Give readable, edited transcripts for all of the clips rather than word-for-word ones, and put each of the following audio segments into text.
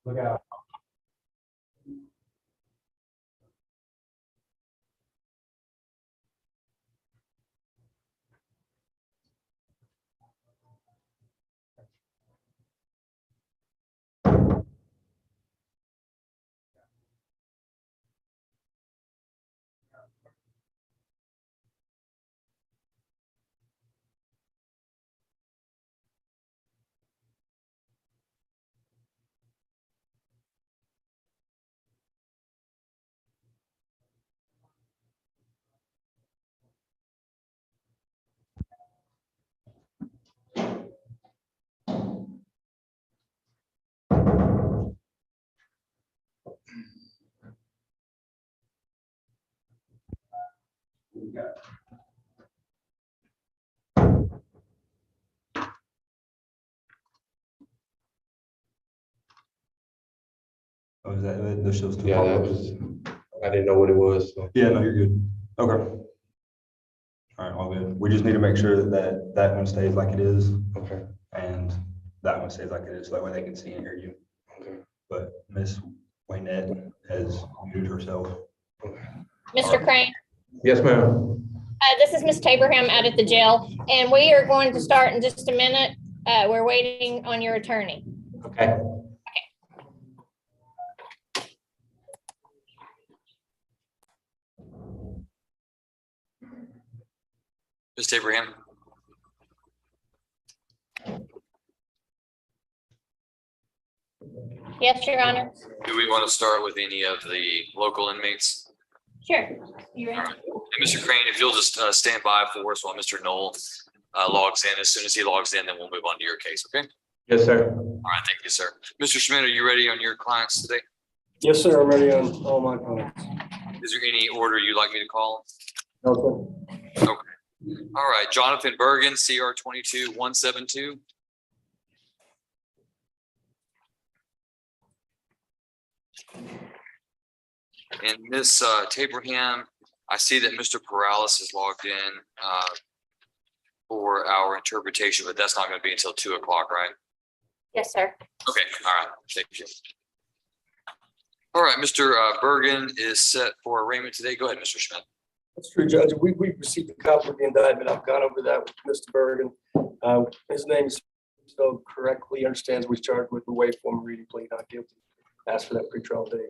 Look out. Oh, is that it? Those shows two Yeah, that pop-ups? was, I didn't know what it was, so. Yeah, no, you're good. Okay. All right, all good. We just need to make sure that that one stays like it is Okay. and that one stays like it is, so that way they can see and hear you. Okay. But Miss Waynette has muted herself. Mr. Crane, Yes, ma'am. this is Miss Taberham out at the jail, and we are going to start in just a minute. We're waiting on your attorney. Okay. Ms. Abraham. Yes, Your Honor. Do we want to start with any of the local inmates? Sure. You All ready? right. And Mr. Crane, if you'll just stand by for us while Mr. Knoll logs in. As soon as he logs in, then we'll move on to your case, okay? Yes, sir. All right, thank you, sir. Mr. Schmidt, are you ready on your clients today? Yes, sir. I'm ready on all my points. Is there any order you'd like me to call? No, Okay. All right, Jonathan Bergen, CR 22-172. And Miss Tabraham, I see that Mr. Perales is logged in for our interpretation, but that's not going to be until 2 o'clock, right? Yes, sir. Okay, all right, thank you. All right, Mr. Bergen is set for arraignment today. Go ahead, Mr. Schmidt. that's true, Judge. We received a copy of the indictment. I've gone over that with Mr. Bergen. His name is spelled correctly. He understands we charged with the waive form reading plea not guilty. Ask for that pretrial date.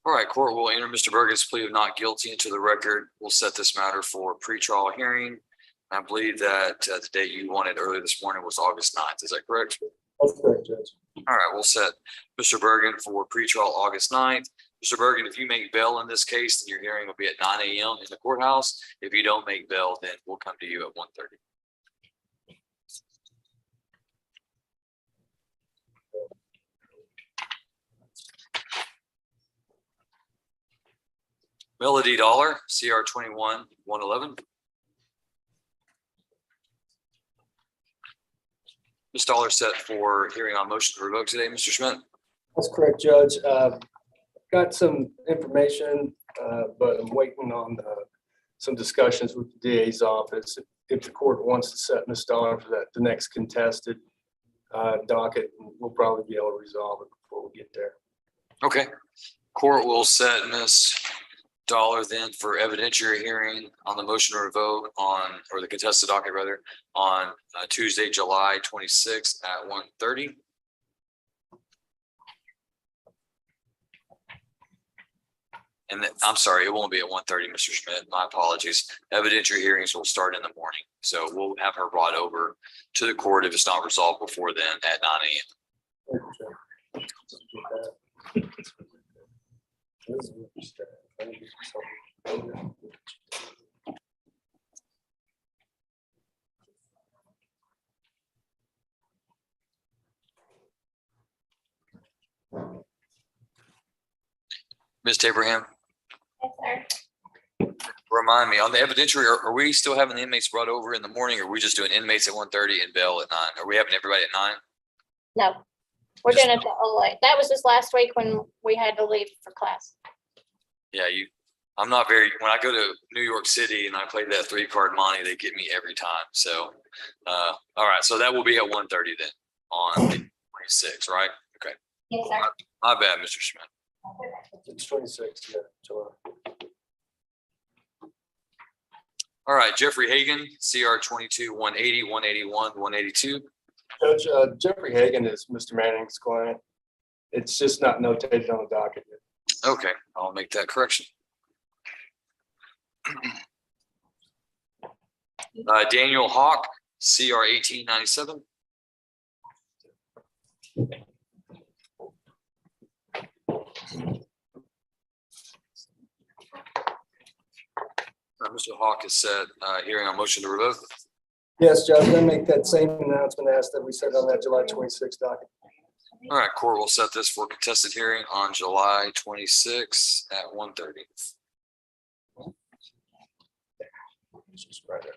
All right, court will enter Mr. Bergen's plea of not guilty into the record. We'll set this matter for pretrial hearing. I believe that the date you wanted earlier this morning was August 9th. Is that correct? That's correct, Judge. All right, we'll set Mr. Bergen for pretrial August 9th. Mr. Bergen, if you make bail in this case, then your hearing will be at 9 a.m. in the courthouse. If you don't make bail, then we'll come to you at 1:30. Melody Dollar, CR 21-111. Ms. Dollar set for hearing on motion to revoke today, Mr. Schmidt. That's correct, Judge. Got some information, but I'm waiting on some discussions with the DA's office. If the court wants to set Ms. Dollar for the next contested docket, we'll probably be able to resolve it before we get there. Okay. Court will set Ms. Dollar then for evidentiary hearing on the motion to revoke or the contested docket rather, on Tuesday, July 26th at 1:30. And then, I'm sorry, it won't be at 1:30, Mr. Schmidt. My apologies. Evidentiary hearings will start in the morning. So we'll have her brought over to the court if it's not resolved before then at 9 a.m. Ms. Abraham, Yes, sir. remind me on the evidentiary, are we still having the inmates brought over in the morning? Or are we just doing inmates at 1:30 and bail at 9? Are we having everybody at 9? No, we're doing it late. That was just last week when we had to leave for class. Yeah, I'm not very, when I go to New York City and I play that 3-card money, they get me every time. So, all right. So that will be at 1:30 then on the 26th, right? Okay. Yes, sir. My bad, Mr. Schmidt. It's 26, yeah, July. All right, Jeffrey Hagan, CR 22, 180, 181, 182. Judge, Jeffrey Hagan is Mr. Manning's client. It's just not notated on the docket yet. Okay, I'll make that correction. Daniel Hawk, CR 1897. Mr. Hawk is set, hearing on motion to revoke. Yes, Judge, I make that same announcement as that we said on that July 26th docket. All right, court will set this for contested hearing on July 26 at 1:30. Just right there.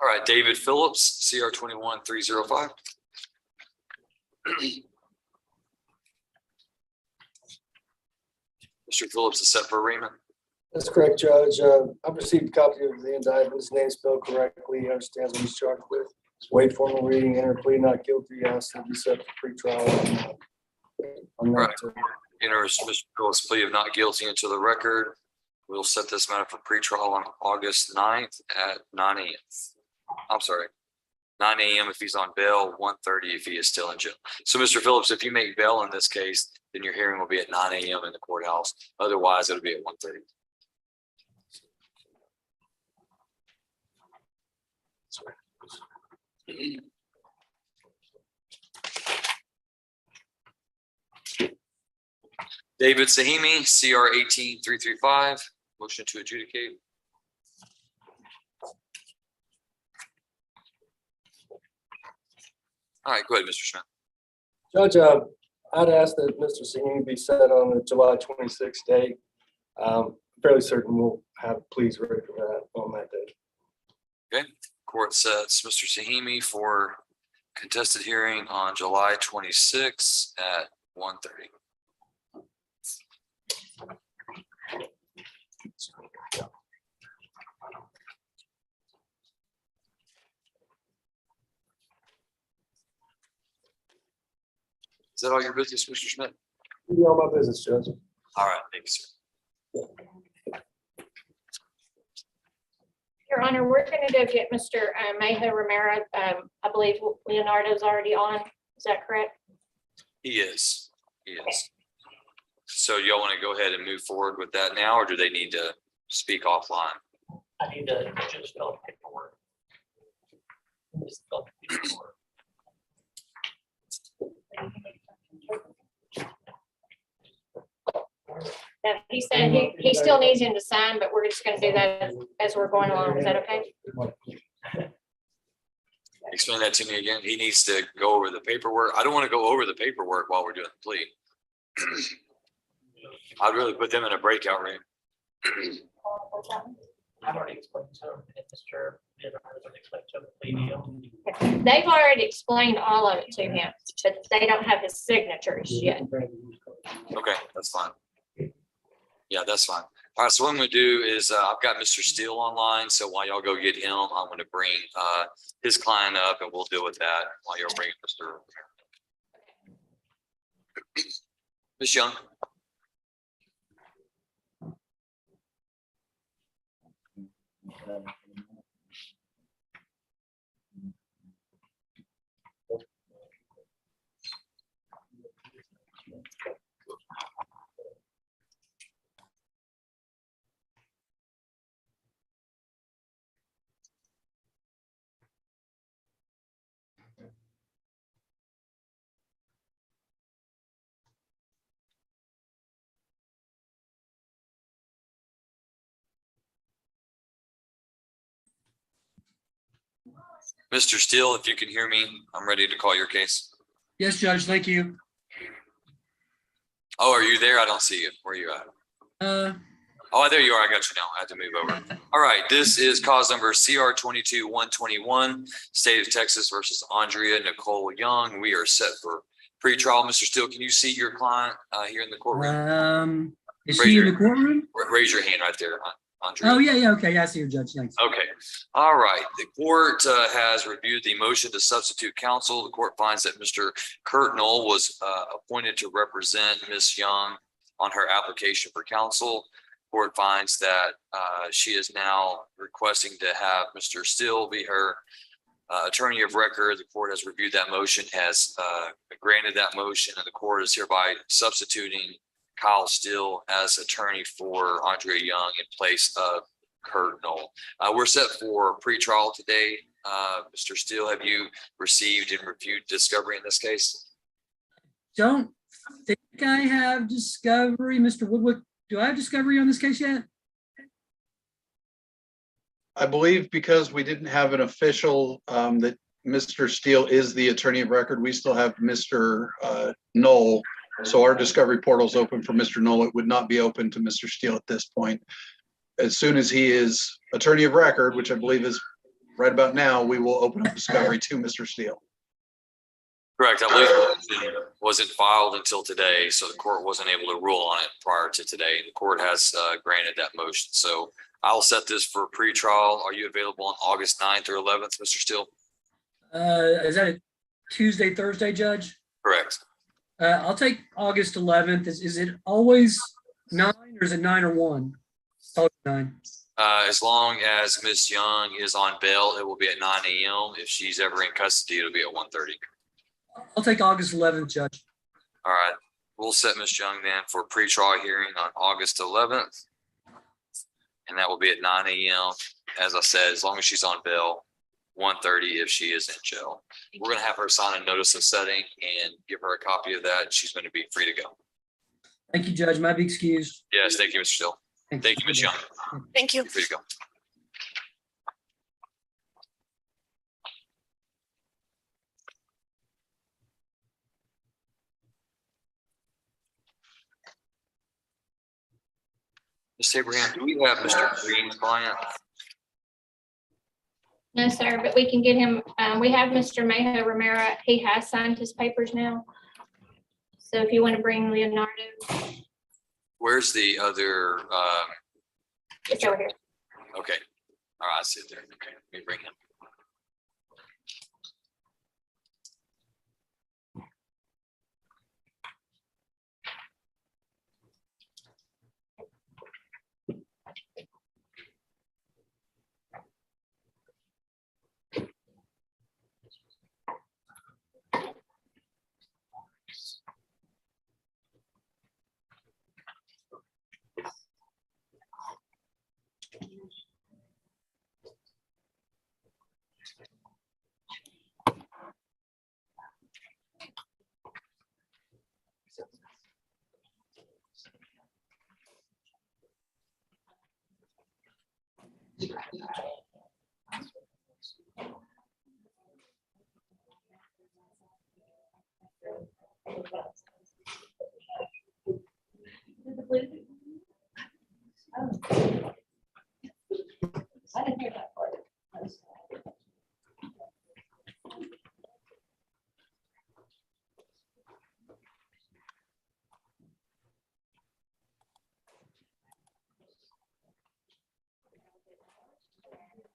All right, David Phillips, CR 21305. Mr. Phillips is set for arraignment. That's correct, Judge. I've received a copy of the indictment. His name spelled correctly. He understands what he's charged with. Wait formal reading, enter plea not guilty. Ask to be set for pretrial. On that, Right. Enters Mr. Phillips' plea of not guilty into the record. We'll set this matter for pretrial on August 9th at 9 a.m. I'm sorry, 9 a.m. if he's on bail, 1:30 if he is still in jail. So, Mr. Phillips, if you make bail in this case, then your hearing will be at 9 a.m. in the courthouse. Otherwise, it'll be at 1:30. David Sahimi, CR 18335, motion to adjudicate. All right, go ahead, Mr. Schmidt. Judge, I'd ask that Mr. Sahimi be set on the July 26th date. Fairly certain we'll have pleas ready for that on that date. Okay, court sets Mr. Sahimi for contested hearing on July 26 at 1:30. Is that all your business, Mr. Schmidt? Be all my business, Judge. All right, thank you, sir. Your Honor, we're going to go get Mr. Maynerd Romero. I believe Leonardo's already on. Is that correct? He is. So y'all want to go ahead and move forward with that now, or do they need to speak offline? I need to just fill out paperwork. Just fill out paperwork. Yeah, he said he still needs him to sign, but we're just going to do that as we're going along. Is that okay? Explain that to me again. He needs to go over the paperwork. I don't want to go over the paperwork while we're doing the plea. I'd really put them in a breakout room. I've already explained to him, and Mr. Leonardo already explained to him the plea deal. They've already explained all of it to him, but they don't have his signatures yet. Okay, that's fine. Yeah, that's fine. All right, so what I'm gonna do is I've got Mr. Steele online, so while y'all go get him, I'm gonna bring his client up and we'll deal with that while you're bringing Mr. Ms. Young. Mr. Steele, if you can hear me, I'm ready to call your case. Yes, Judge, thank you. Oh, are you there? I don't see you. Where are you at? Oh, there you are. I got you now. I had to move over. All right, this is cause number CR 22-121, State of Texas versus Andrea Nicole Young. We are set for pretrial. Mr. Steele, can you see your client here in the courtroom? Is Raise she in your- the courtroom? Raise your hand right there, Andrea. Oh, yeah, okay, I see her, Judge, thanks. Okay, all right. The court has reviewed the motion to substitute counsel. The court finds that Mr. Kurt Knoll was appointed to represent Ms. Young on her application for counsel. Court finds that she is now requesting to have Mr. Steele be her attorney of record. The court has reviewed that motion, has granted that motion, and the court is hereby substituting Kyle Steele as attorney for Andrea Young in place of Kurt Knoll. We're set for pretrial today. Mr. Steele, have you received and reviewed discovery in this case? Don't think I have discovery. Mr. Woodwick, do I have discovery on this case yet? I believe because we didn't have an official that Mr. Steele is the attorney of record, we still have Mr. Knoll. So our discovery portal is open for Mr. Knoll. It would not be open to Mr. Steele at this point. As soon as he is attorney of record, which I believe is right about now, we will open up discovery to Mr. Steele. Correct. I believe the motion wasn't filed until today, so the court wasn't able to rule on it prior to today. The court has granted that motion. So I'll set this for pretrial. Are you available on August 9th or 11th, Mr. Steele? Is that a Tuesday, Thursday, Judge? Correct. I'll take August 11th. Is it always 9 or is it 9 or 1? It's always 9. As long as Miss Young is on bail, it will be at 9 a.m. If she's ever in custody, it'll be at 1:30. I'll take August 11th, Judge. All right. We'll set Miss Young then for pretrial hearing on August 11th. And that will be at 9 a.m. As I said, as long as she's on bail, 1:30 if she is in jail. We're going to have her sign a notice of setting and give her a copy of that. She's going to be free to go. Thank you, Judge. Might be excused. Yes, thank you, Mr. Steele. Thanks. Thank you, Ms. Young. Thank you. You're free to go. Ms. Abraham, do we have Mr. Green's client? No, sir, but we can get him, we have Mr. Maynerd Romero. He has signed his papers now. So if you want to bring Leonardo, Where's the other? it's over here. Okay. All right, I see it there. Okay, let me bring him. I didn't hear that part.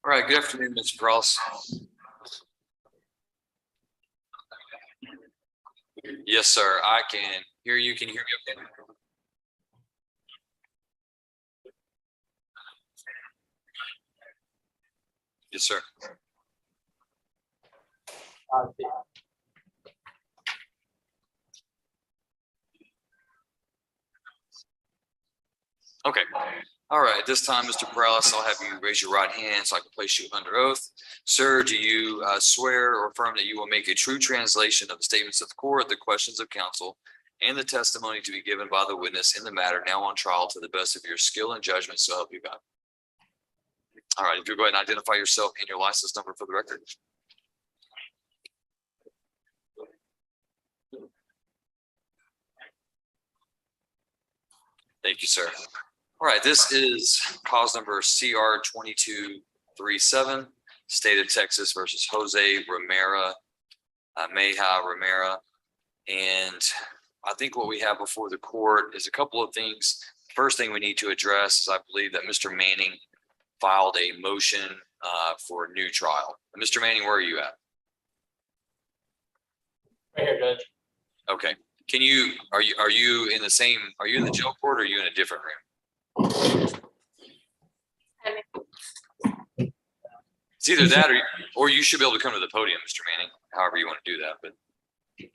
All right, good afternoon, Mr. Cross. Yes, sir, I can hear you. Can you hear me okay? Yes, sir. Okay. All right, at this time, Mr. Perales, I'll have you raise your right hand so I can place you under oath. Sir, do you swear or affirm that you will make a true translation of the statements of the court, the questions of counsel, and the testimony to be given by the witness in the matter now on trial to the best of your skill and judgment, so help you God? All right, if you'll go ahead and identify yourself and your license number for the record. Thank you, sir. All right, this is cause number CR 2237, State of Texas versus Jose Romero, Maynerd Romero. And I think what we have before the court is a couple of things. First thing we need to address is I believe that Mr. Manning filed a motion for a new trial. Mr. Manning, where are you at? Right here, Judge. Okay. Are you in the jail court or are you in a different room? It's either that or you should be able to come to the podium, Mr. Manning, however you want to do that, but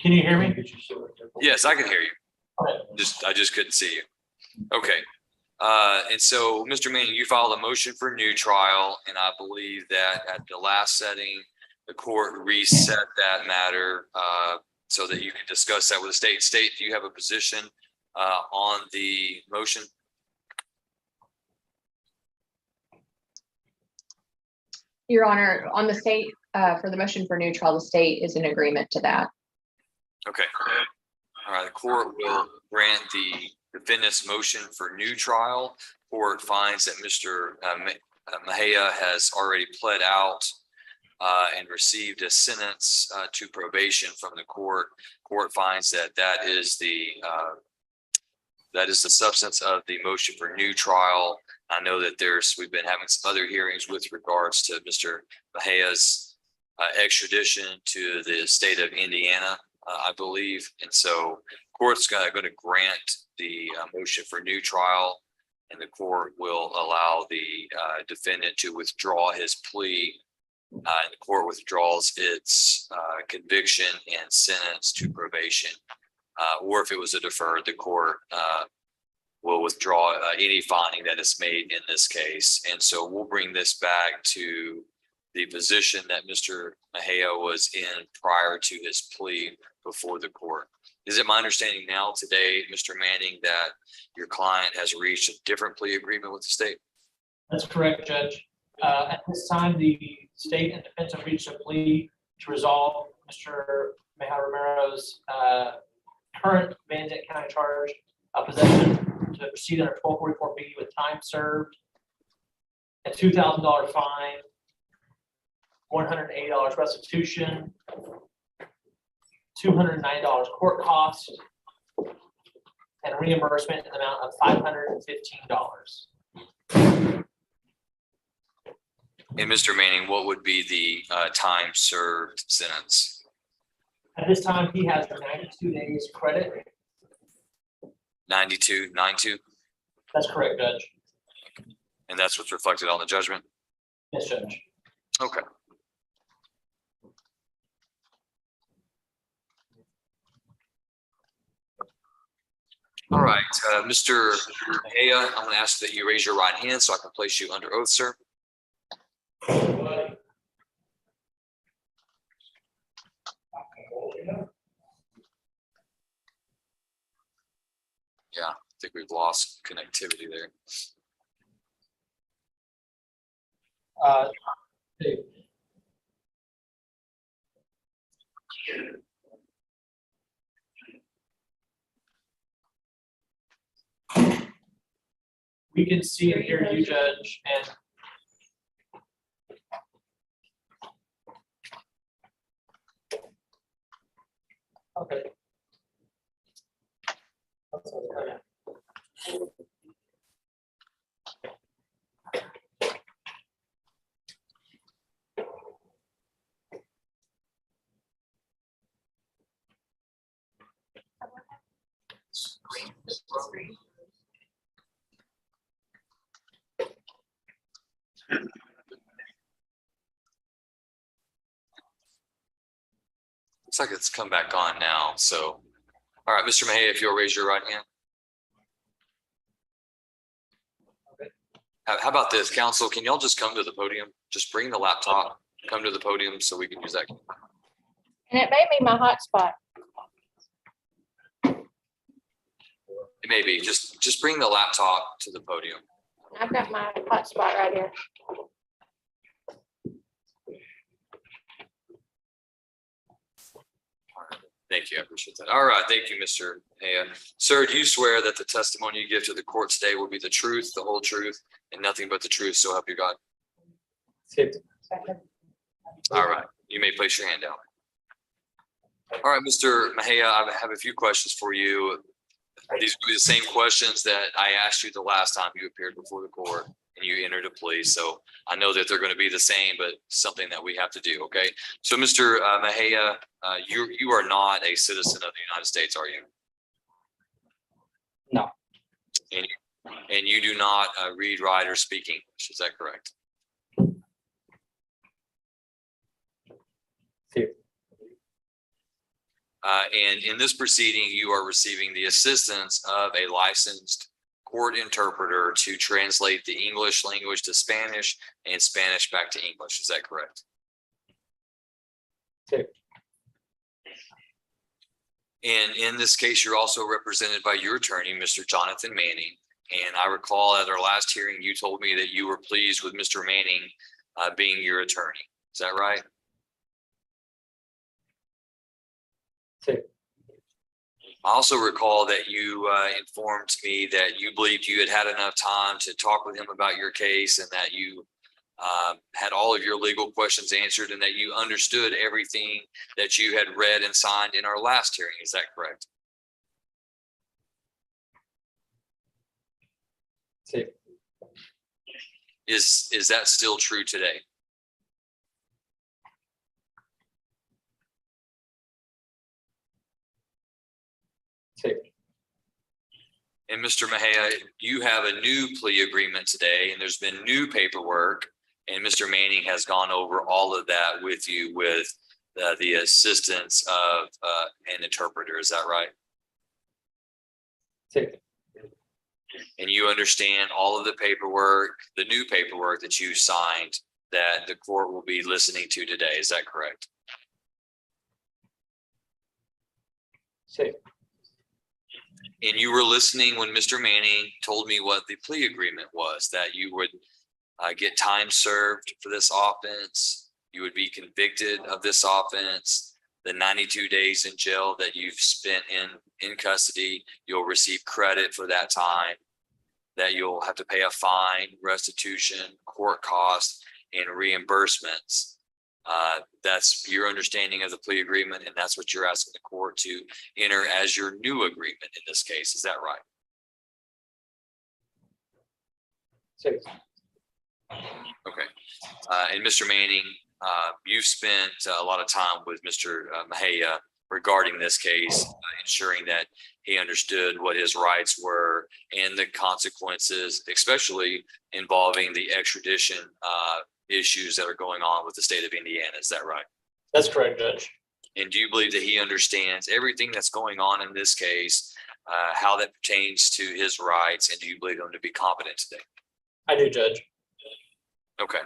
Can you hear me? yes, I can hear you. I just couldn't see you. Okay. And so, Mr. Manning, you filed a motion for new trial, and I believe that at the last setting, the court reset that matter so that you can discuss that with the state. State, do you have a position on the motion? Your Honor, on the state, for the motion for new trial, the state is in agreement to that. Okay. All right, the court will grant the defendant's motion for new trial. Court finds that Mr. Mejia has already pled out and received a sentence to probation from the court. Court finds that that is the substance of the motion for new trial. I know that we've been having some other hearings with regards to Mr. Mejia's extradition to the state of Indiana, I believe. And so court's going to grant the motion for new trial, and the court will allow the defendant to withdraw his plea. And the court withdraws its conviction and sentence to probation. Or if it was a deferred, the court will withdraw any finding that is made in this case. And so we'll bring this back to the position that Mr. Mejia was in prior to his plea before the court. Is it my understanding now today, Mr. Manning, that your client has reached a different plea agreement with the state? That's correct, Judge. At this time, the state and defense have reached a plea to resolve Mr. Maynerd Romero's current Van County charge of possession to proceed under 1244B with time served, a $2,000 fine, $180 restitution, $209 court costs, and reimbursement in the amount of $515. And Mr. Manning, what would be the time served sentence? At this time, he has 92 days credit. 92. That's correct, Judge. And that's what's reflected on the judgment? Yes, Judge. Okay. All right, Mr. Mejia, I'm going to ask that you raise your right hand so I can place you under oath, sir. Yeah, I think we've lost connectivity there. We can see and hear you, Judge, and okay. Looks like it's come back on now. So, all right, Mr. Mejia, if you'll raise your right hand. How about this, counsel? Can y'all just come to the podium? Just bring the laptop, come to the podium so we can use that. And it may be my hotspot. It may be, just bring the laptop to the podium. I've got my hotspot right here. Thank you. I appreciate that. All right. Thank you, Mr. Haya. Sir, do you swear that the testimony you give to the court today will be the truth, the whole truth, and nothing but the truth, so help you God? All right. You may place your hand down. All right, Mr. Mejia, I have a few questions for you. These will be the same questions that I asked you the last time you appeared before the court and you entered a plea. So I know that they're going to be the same, but something that we have to do. Okay. So Mr. Mejia, you are not a citizen of the United States, are you? No. And you do not read, write, or speak English. Is that correct? And in this proceeding, you are receiving the assistance of a licensed court interpreter to translate the English language to Spanish and Spanish back to English. Is that correct? Sí. And in this case, you're also represented by your attorney, Mr. Jonathan Manning. And I recall at our last hearing, you told me that you were pleased with Mr. Manning being your attorney. Is that right? Sí. I also recall that you informed me that you believed you had enough time to talk with him about your case and that you had all of your legal questions answered and that you understood everything that you had read and signed in our last hearing. Is that correct? Sí. Is that still true today? Sí. And Mr. Mejia, you have a new plea agreement today, and there's been new paperwork, and Mr. Manning has gone over all of that with you with the assistance of an interpreter. Is that right? Sí. And you understand all of the paperwork, the new paperwork that you signed that the court will be listening to today. Is that correct? Sí. And you were listening when Mr. Manning told me what the plea agreement was, that you would get time served for this offense. You would be convicted of this offense. The 92 days in jail that you've spent in custody, you'll receive credit for that time, that you'll have to pay a fine, restitution, court costs, and reimbursements. That's your understanding of the plea agreement, and that's what you're asking the court to enter as your new agreement in this case. Is that right? Sí. Okay. And Mr. Manning, you've spent a lot of time with Mr. Mejia regarding this case, ensuring that he understood what his rights were and the consequences, especially involving the extradition issues that are going on with the state of Indiana. Is that right? That's correct, Judge. And do you believe that he understands everything that's going on in this case, how that pertains to his rights, and do you believe him to be competent today? I do, Judge. Okay.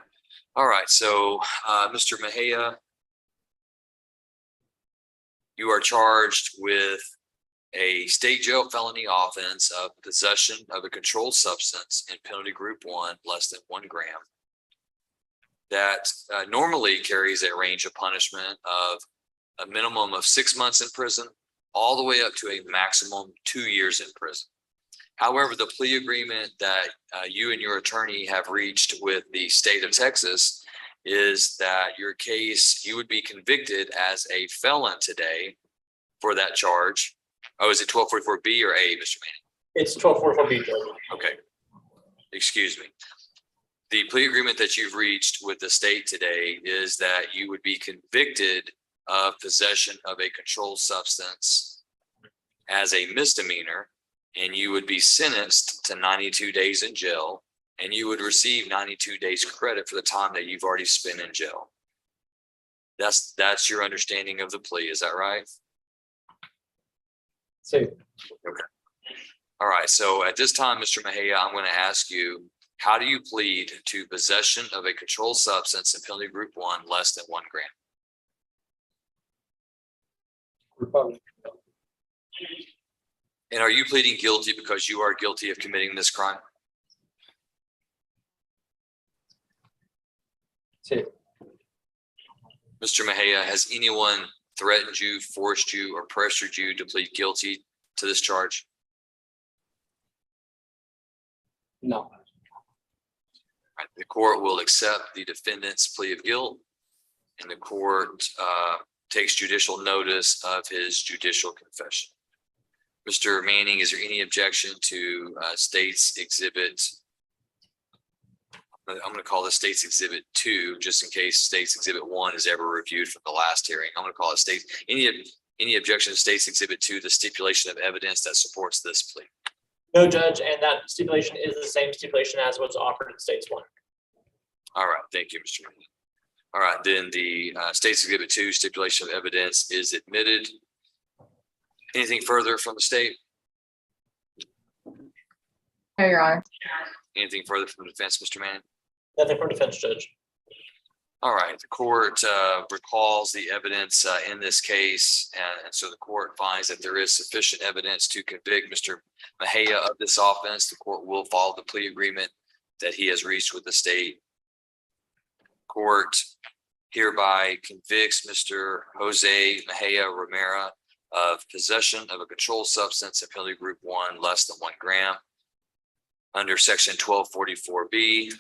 All right. So, Mr. Mejia, you are charged with a state jail felony offense of possession of a controlled substance in penalty group 1, less than 1 gram. That normally carries a range of punishment of a minimum of 6 months in prison, all the way up to a maximum 2 years in prison. However, the plea agreement that you and your attorney have reached with the state of Texas is that your case, you would be convicted as a felon today for that charge. Oh, is it 1244B or A, Mr. Manning? It's 1244B, Judge. Okay. Excuse me. The plea agreement that you've reached with the state today is that you would be convicted of possession of a controlled substance as a misdemeanor, and you would be sentenced to 92 days in jail, and you would receive 92 days credit for the time that you've already spent in jail. That's your understanding of the plea. Is that right? Sí. Okay. All right. So at this time, Mr. Mejia, I'm going to ask you, how do you plead to possession of a controlled substance in penalty group 1, less than 1 gram? And are you pleading guilty because you are guilty of committing this crime? Sí. Mr. Mejia, has anyone threatened you, forced you, or pressured you to plead guilty to this charge? No. Right, the court will accept the defendant's plea of guilt, and the court takes judicial notice of his judicial confession. Mr. Manning, is there any objection to State's Exhibit? I'm going to call this State's Exhibit 2, just in case State's Exhibit 1 is ever reviewed from the last hearing. I'm going to call it any objection to State's Exhibit 2, the stipulation of evidence that supports this plea? No, Judge, and that stipulation is the same stipulation as was offered in States 1. All right, thank you, Mr. Manning. All right, then the State's Exhibit 2 stipulation of evidence is admitted. Anything further from the state? No, Your Honor. Anything further from the defense, Mr. Manning? Nothing from defense, Judge. All right, the court recalls the evidence in this case, and so the court finds that there is sufficient evidence to convict Mr. Mejia of this offense. The court will follow the plea agreement that he has reached with the state. Court hereby convicts Mr. Jose Mejia Romero of possession of a controlled substance at penalty group 1 less than 1 gram under section 1244B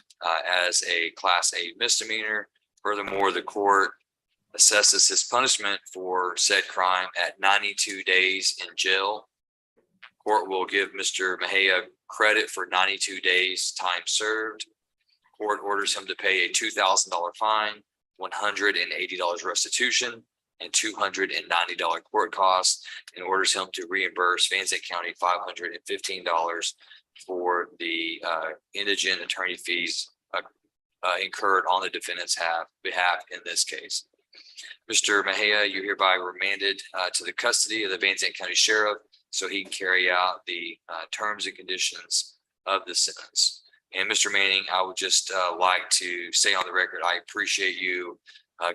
as a class A misdemeanor. Furthermore, the court assesses his punishment for said crime at 92 days in jail. Court will give Mr. Mejia credit for 92 days time served. Court orders him to pay a $2,000 fine, $180 restitution, and $290 court costs, and orders him to reimburse Van Zandt County $515 for the indigent attorney fees incurred on the defendant's behalf in this case. Mr. Mejia, you're hereby remanded to the custody of the Van Zandt County Sheriff so he can carry out the terms and conditions of the sentence. And Mr. Manning, I would just like to say on the record, I appreciate you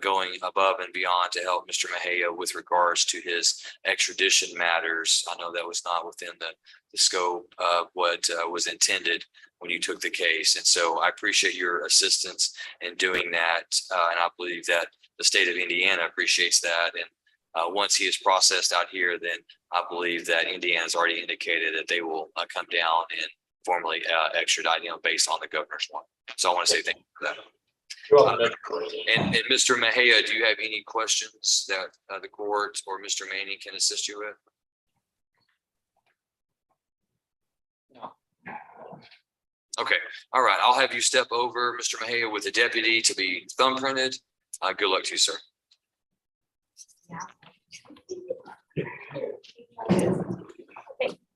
going above and beyond to help Mr. Mejia with regards to his extradition matters. I know that was not within the scope of what was intended when you took the case. And so I appreciate your assistance in doing that. And I believe that the state of Indiana appreciates that. And once he is processed out here, then I believe that Indiana has already indicated that they will come down and formally extradite him based on the governor's one. So I want to say thank you for that. And Mr. Mejia, do you have any questions that the court or Mr. Manning can assist you with? No. Okay, all right. I'll have you step over, Mr. Mejia, with the deputy to be thumbprinted. Good luck to you, sir.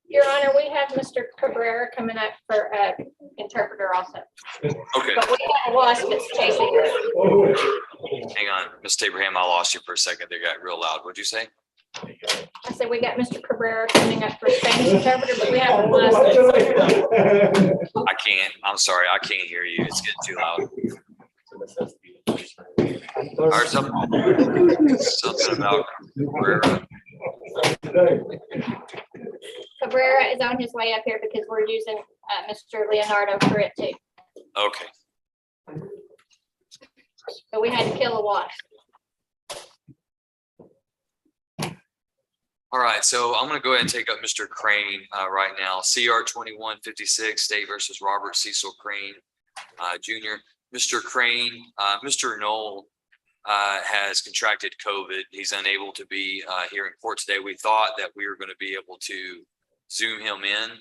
Your Honor, we have Mr. Cabrera coming up for interpreter also. Okay, But we have a wasp that's chasing us. hang on, Ms. Abraham, I lost you for a second. They got real loud. What'd you say? I said we got Mr. Cabrera coming up for Spanish interpreter, but we have a wasp. I can't, I'm sorry, I can't hear you. It's getting too loud. Or something about Cabrera. Cabrera is on his way up here because we're using Mr. Leonardo for it too. Okay, So we had to kill a wasp. all right, so I'm gonna go ahead and take up Mr. Crane right now. CR 2156, State versus Robert Cecil Crane Jr. Mr. Crane, Mr. Knoll has contracted COVID. He's unable to be here in court today. We thought that we were going to be able to Zoom him in.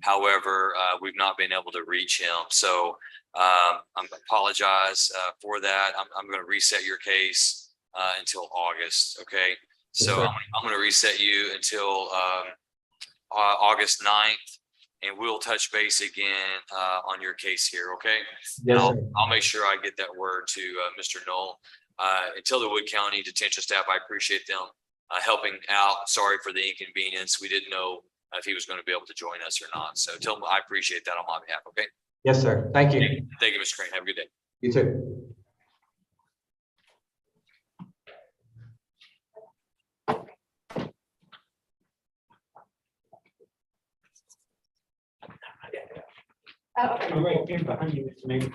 However, we've not been able to reach him. So I apologize for that. I'm going to reset your case until August. Okay. So I'm going to reset you until August 9th. And we'll touch base again on your case here, okay? Yes, I'll, sir. I'll make sure I get that word to Mr. Knoll. Until the Wood County detention staff, I appreciate them helping out. Sorry for the inconvenience. We didn't know if he was going to be able to join us or not. So tell him I appreciate that on my behalf, okay? Yes, sir. Thank you. Thank you, Mr. Crane. Have a good day. You too. Oh, okay. Right here behind you, Mr. Maynard.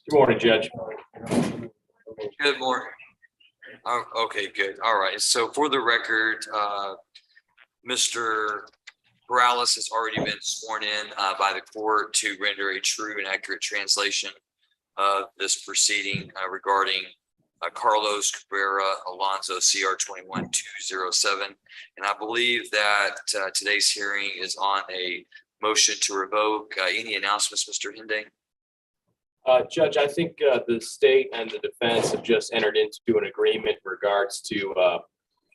Good morning, Judge. Good morning. Oh, okay, good. All right. So for the record, Mr. Morales has already been sworn in by the court to render a true and accurate translation of this proceeding regarding Carlos Cabrera Alonso CR 21207. And I believe that today's hearing is on a motion to revoke. Any announcements, Mr. Hinde? Judge, I think the state and the defense have just entered into an agreement in regards to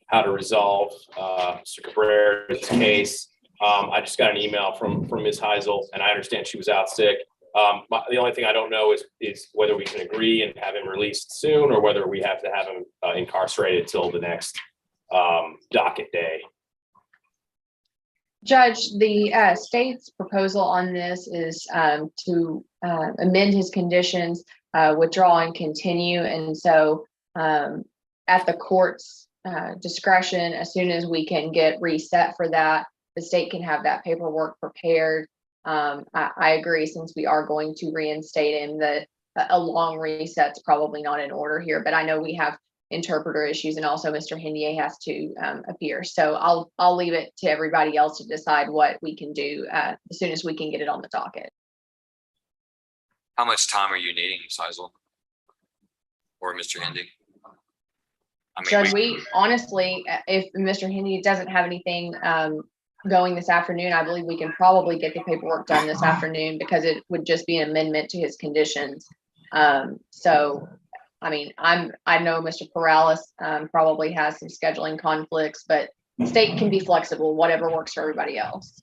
how to resolve Mr. Cabrera's case. I just got an email from Ms. Heisel, and I understand she was out sick. The only thing I don't know is whether we can agree and have him released soon, or whether we have to have him incarcerated till the next docket day. Judge, the state's proposal on this is to amend his conditions, withdraw and continue. And so at the court's discretion, as soon as we can get reset for that, the state can have that paperwork prepared. I agree, since we are going to reinstate him, that a long reset's probably not in order here, but I know we have interpreter issues, and also Mr. Hendier has to appear. So I'll leave it to everybody else to decide what we can do as soon as we can get it on the docket. How much time are you needing, Ms. Heisel? Or Mr. Hendy? Judge, we honestly, if Mr. Hendy doesn't have anything going this afternoon, I believe we can probably get the paperwork done this afternoon, because it would just be an amendment to his conditions. So I mean, I know Mr. Morales probably has some scheduling conflicts, but the state can be flexible, whatever works for everybody else.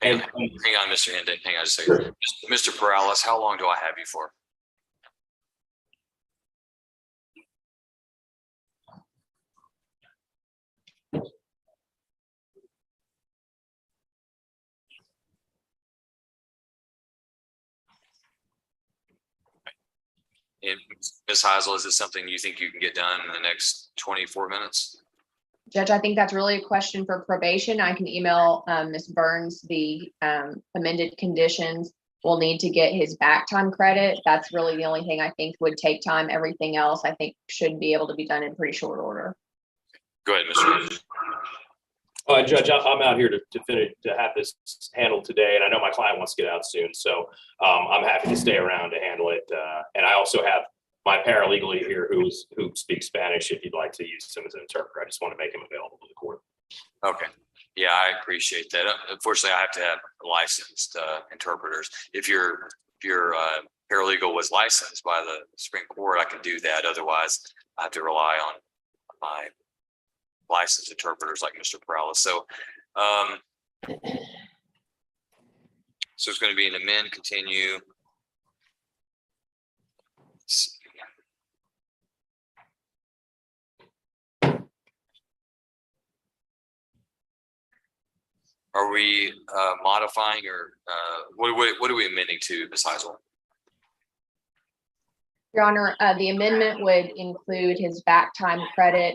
Hang on, Mr. Hendy. Hang on just a second. Mr. Morales, how long do I have you for? And Ms. Heisel, is this something you think you can get done in the next 24 minutes? Judge, I think that's really a question for probation. I can email Ms. Burns the amended conditions. We'll need to get his back time credit. That's really the only thing I think would take time. Everything else I think should be able to be done in pretty short order. Go ahead, Mr. Judge, I'm out here to have this handled today, and I know my client wants to get out soon, so I'm happy to stay around to handle it. And I also have my paralegal here who speaks Spanish if you'd like to use him as an interpreter. I just want to make him available to the court. Okay. Yeah, I appreciate that. Unfortunately, I have to have licensed interpreters. If your paralegal was licensed by the Supreme Court, I can do that. Otherwise, I have to rely on my licensed interpreters like Mr. Morales. So, so it's going to be an amend, continue. Are we modifying, or what are we amending to, Ms. Heisel? Your Honor, the amendment would include his back time credit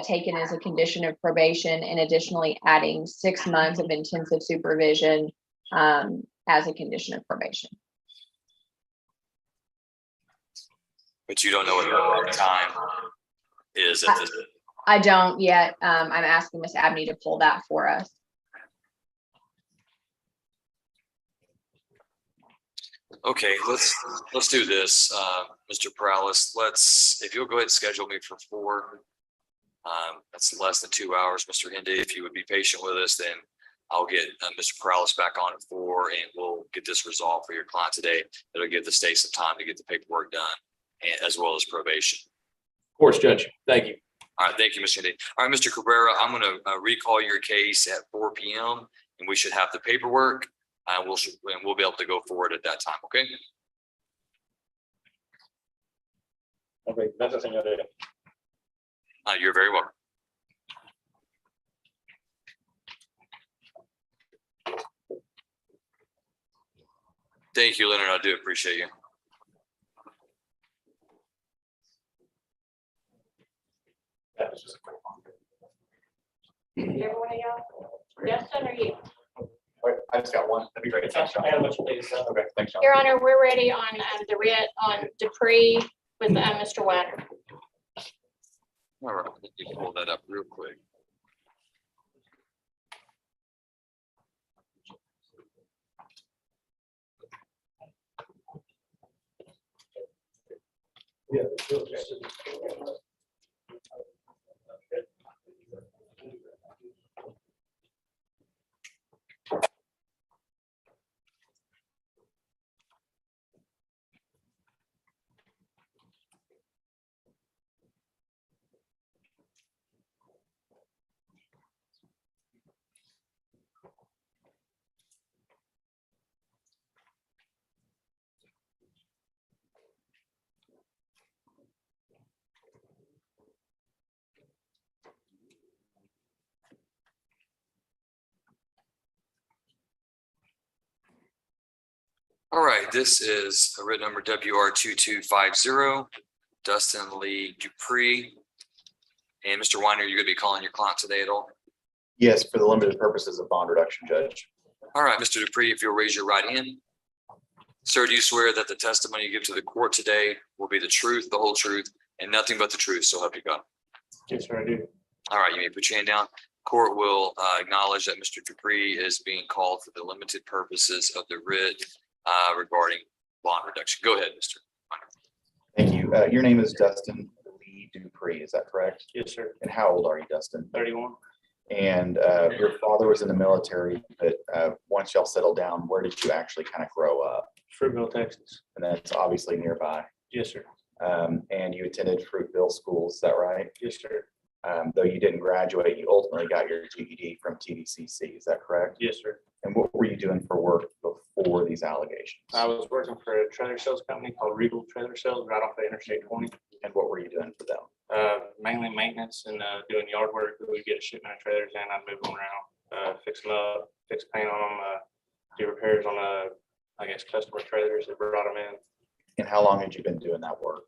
taken as a condition of probation, and additionally adding 6 months of intensive supervision as a condition of probation. But you don't know what the time is at this. I don't yet. I'm asking Ms. Abney to pull that for us. Okay, let's do this, Mr. Morales. If you'll go ahead and schedule me for 4. That's less than 2 hours, Mr. Hendy. If you would be patient with us, then I'll get Mr. Morales back on at 4, and we'll get this resolved for your client today. It'll give the state some time to get the paperwork done, and as well as probation. Of course, Judge. Thank you. All right, thank you, Mr. Hendy. All right, Mr. Cabrera, I'm going to recall your case at 4 p.m. and we should have the paperwork. We'll be able to go forward at that time. Okay. Okay, gracias, señor. You're very welcome. Thank you, Leonard. I do appreciate you. Everyone of y'all, Justin or you? I just got one. That'd be great. Thanks, John. I got a bunch of things, so. Okay, thanks, John. Your Honor, we're ready on the writ on Dupree with Mr. Weiner. All right, let me pull that up real quick. All right, this is a writ number WR 2250, Dustin Lee Dupree. And Mr. Weiner, you're gonna be calling your client today at all? Yes, for the limited purposes of bond reduction, Judge. All right, Mr. Dupree, if you'll raise your right hand. Sir, do you swear that the testimony you give to the court today will be the truth, the whole truth, and nothing but the truth, so help you God? Yes, sir, I do. All right, you may put your hand down. Court will acknowledge that Mr. Dupree is being called for the limited purposes of the writ regarding bond reduction. Go ahead, Mr. Thank you. Your name is Dustin Lee Dupree, is that correct? Yes, sir. And how old are you, Dustin? 31. And your father was in the military, but once y'all settled down, where did you actually kind of grow up? Fruitville, Texas. And that's obviously nearby. Yes, sir. And you attended Fruitville School, is that right? Yes, sir. Though you didn't graduate, you ultimately got your GED from TVCC, is that correct? Yes, sir. And what were you doing for work before these allegations? I was working for a trailer sales company called Regal Trailer Sales right off of Interstate 20. And what were you doing for them? Mainly maintenance and doing yard work. We would get a shipment of trailers in, I'd move them around, fix them up, fix paint on them, do repairs on I guess, customer trailers that brought them in. And how long had you been doing that work?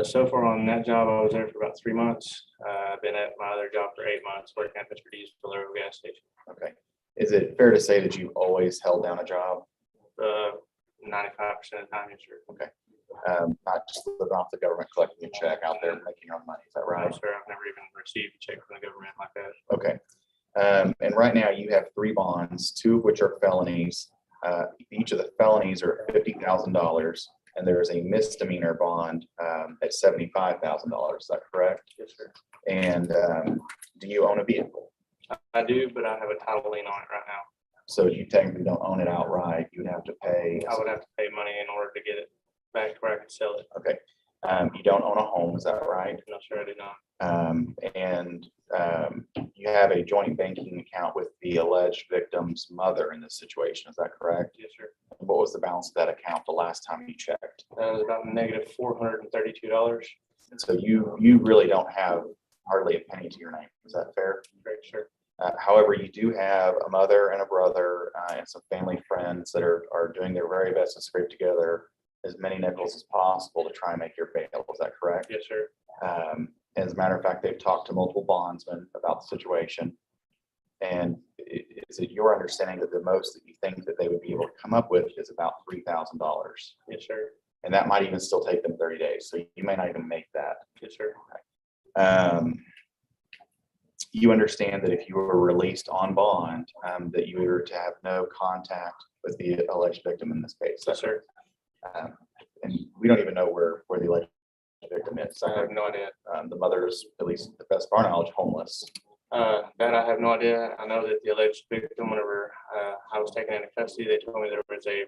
So far on that job, I was there for about 3 months. I've been at my other job for 8 months, working at Mr. D's Valero gas station. Okay. Is it fair to say that you've always held down a job? 95% of the time, yes, sir. Okay. Not just living off the government, collecting a check out there and making your own money, is that No, right? sir, I've never even received a check from the government like that. Okay. And right now you have 3 bonds, 2 of which are felonies. Each of the felonies are $50,000, and there is a misdemeanor bond at $75,000. Is that correct? Yes, sir. And do you own a vehicle? I do, but I have a title lien on it right now. So you technically don't own it outright. You would have to pay. I would have to pay money in order to get it back to where I could sell it. Okay. You don't own a home, is that right? No, sir, I do not. And you have a joint banking account with the alleged victim's mother in this situation, is that correct? Yes, sir. What was the balance of that account the last time you checked? That was about negative $432. And so you really don't have hardly a penny to your name, is that fair? Great, sir. However, you do have a mother and a brother and some family friends that are doing their very best to scrape together as many nickels as possible to try and make your bail, is that correct? Yes, sir. As a matter of fact, they've talked to multiple bondsmen about the situation. And is it your understanding that the most that you think that they would be able to come up with is about $3,000? Yes, sir. And that might even still take them 30 days. So you may not even make that. Yes, sir. You understand that if you were released on bond, that you were to have no contact with the alleged victim in this case. Yes, sir. And we don't even know where the alleged victim is. I have no idea. The mother is, at least the best of our knowledge, homeless. That I have no idea. I know that the alleged victim, whenever I was taken into custody, they told me there was I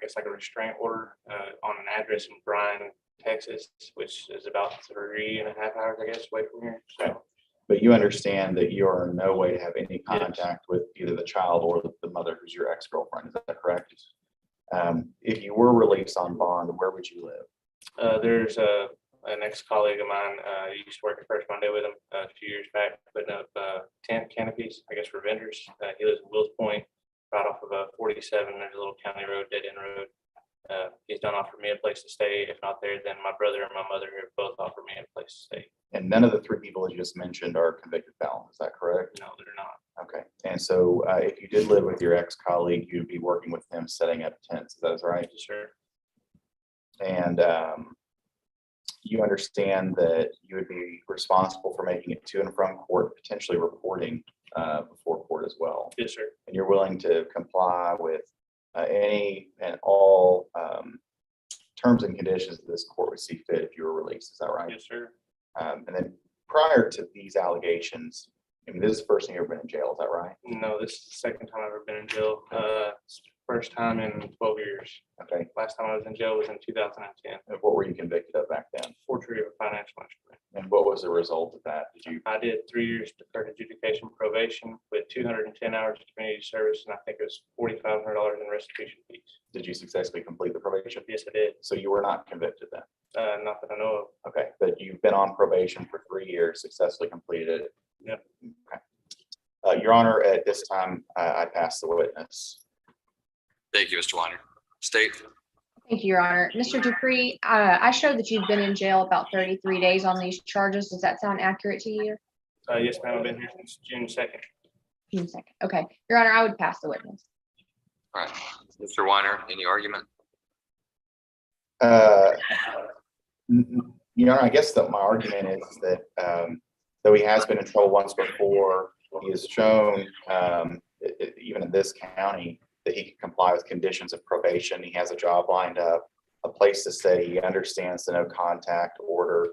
guess like a restraint order on an address in Bryan, Texas, which is about 3.5 hours, I guess, away from here. So, but you understand that you are in no way to have any contact with either the child or the mother, who's your ex-girlfriend. Is that correct? If you were released on bond, where would you live? there's an ex-colleague of mine, used to work at First Monday with him a few years back, putting up tent canopies, I guess, for vendors. He lives in Wills Point, right off of 47. There's a little county road, dead end road. He's done offer me a place to stay. If not there, then my brother and my mother have both offered me a place to stay. And none of the 3 people you just mentioned are convicted felons. Is that correct? No, they're not. Okay. And so if you did live with your ex-colleague, you'd be working with him setting up tents. Is that right? Sure. And you understand that you would be responsible for making it to and from court, potentially reporting before court as well. Yes, sir. And you're willing to comply with any and all terms and conditions that this court would see fit if you were released. Is that right? Yes, sir. And then prior to these allegations, I mean, this is the first time you've ever been in jail. Is that right? No, this is the second time I've ever been in jail. It's the first time in 12 years. Okay. Last time I was in jail was in 2010. And what were you convicted of back then? Forgery of a financial instrument. And what was the result of that? Did you? I did 3 years deferred adjudication probation with 210 hours of community service, and I think it was $4,500 in restitution fees. Did you successfully complete the probation? Yes, I did. So you were not convicted then? Not that I know of. Okay, but you've been on probation for 3 years, successfully completed it. Yep. Okay. Your Honor, at this time, I pass the witness. Thank you, Mr. Weiner. State. Thank you, Your Honor. Mr. Dupree, I showed that you've been in jail about 33 days on these charges. Does that sound accurate to you? Yes, ma'am. I've been here since June 2nd. June 2nd. Okay. Your Honor, I would pass the witness. All right. Mr. Weiner, any argument? Your Honor, I guess that my argument is that though he has been in trouble once before, he has shown, even in this county, that he can comply with conditions of probation. He has a job lined up, a place to stay. He understands the no contact order.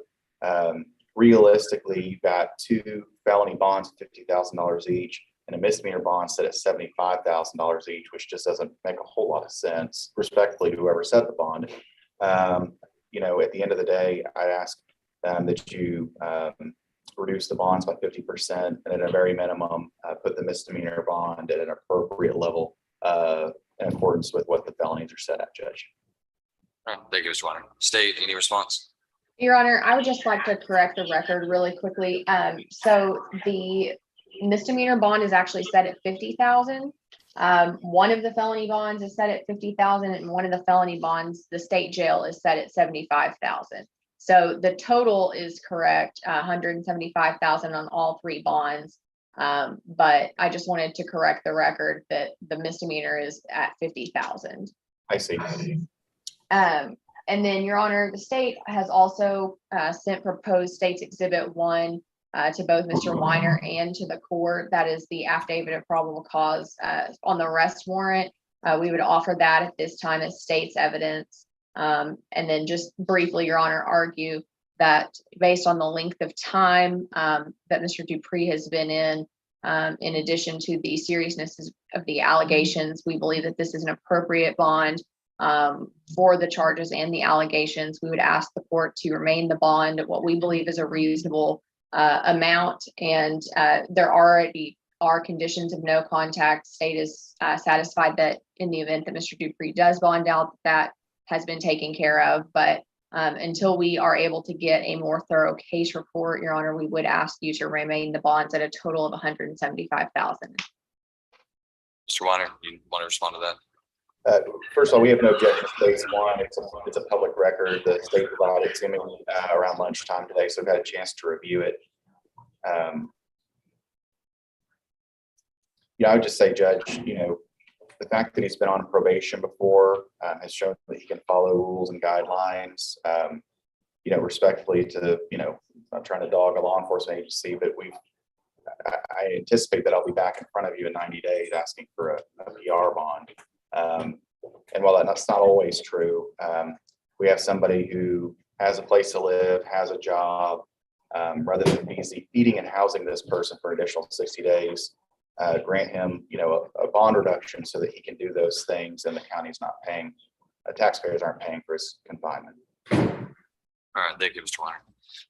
Realistically, you've got 2 felony bonds of $50,000 each and a misdemeanor bond set at $75,000 each, which just doesn't make a whole lot of sense. Respectfully to whoever set the bond. At the end of the day, I ask that you reduce the bonds by 50% and at a very minimum, put the misdemeanor bond at an appropriate level in accordance with what the felonies are set at, Judge. All right. Thank you, Mr. Weiner. State, any response? Your Honor, I would just like to correct the record really quickly. So the misdemeanor bond is actually set at 50,000. One of the felony bonds is set at 50,000 and one of the felony bonds, the state jail, is set at 75,000. So the total is correct, 175,000 on all 3 bonds. But I just wanted to correct the record that the misdemeanor is at 50,000. I see. And then, Your Honor, the state has also sent proposed State's Exhibit 1 to both Mr. Weiner and to the court. That is the affidavit of probable cause on the arrest warrant. We would offer that at this time as state's evidence. And then just briefly, Your Honor, argue that based on the length of time that Mr. Dupree has been in addition to the seriousness of the allegations, we believe that this is an appropriate bond for the charges and the allegations. We would ask the court to remain the bond at what we believe is a reasonable amount. And there already are conditions of no contact. State is satisfied that in the event that Mr. Dupree does bond out, that has been taken care of. But until we are able to get a more thorough case report, Your Honor, we would ask you to remain the bonds at a total of 175,000. Mr. Weiner, you want to respond to that? First of all, we have no objection to phase 1. It's a public record. The state provided it to me around lunchtime today, so I've got a chance to review it. I would just say, Judge, the fact that he's been on probation before has shown that he can follow rules and guidelines. Respectfully to, I'm not trying to dog a law enforcement agency, but I anticipate that I'll be back in front of you in 90 days asking for a PR bond. And while that's not always true, we have somebody who has a place to live, has a job, rather than feeding and housing this person for an additional 60 days, grant him, a bond reduction so that he can do those things and the county's not paying, taxpayers aren't paying for his confinement. All right. Thank you, Mr. Weiner.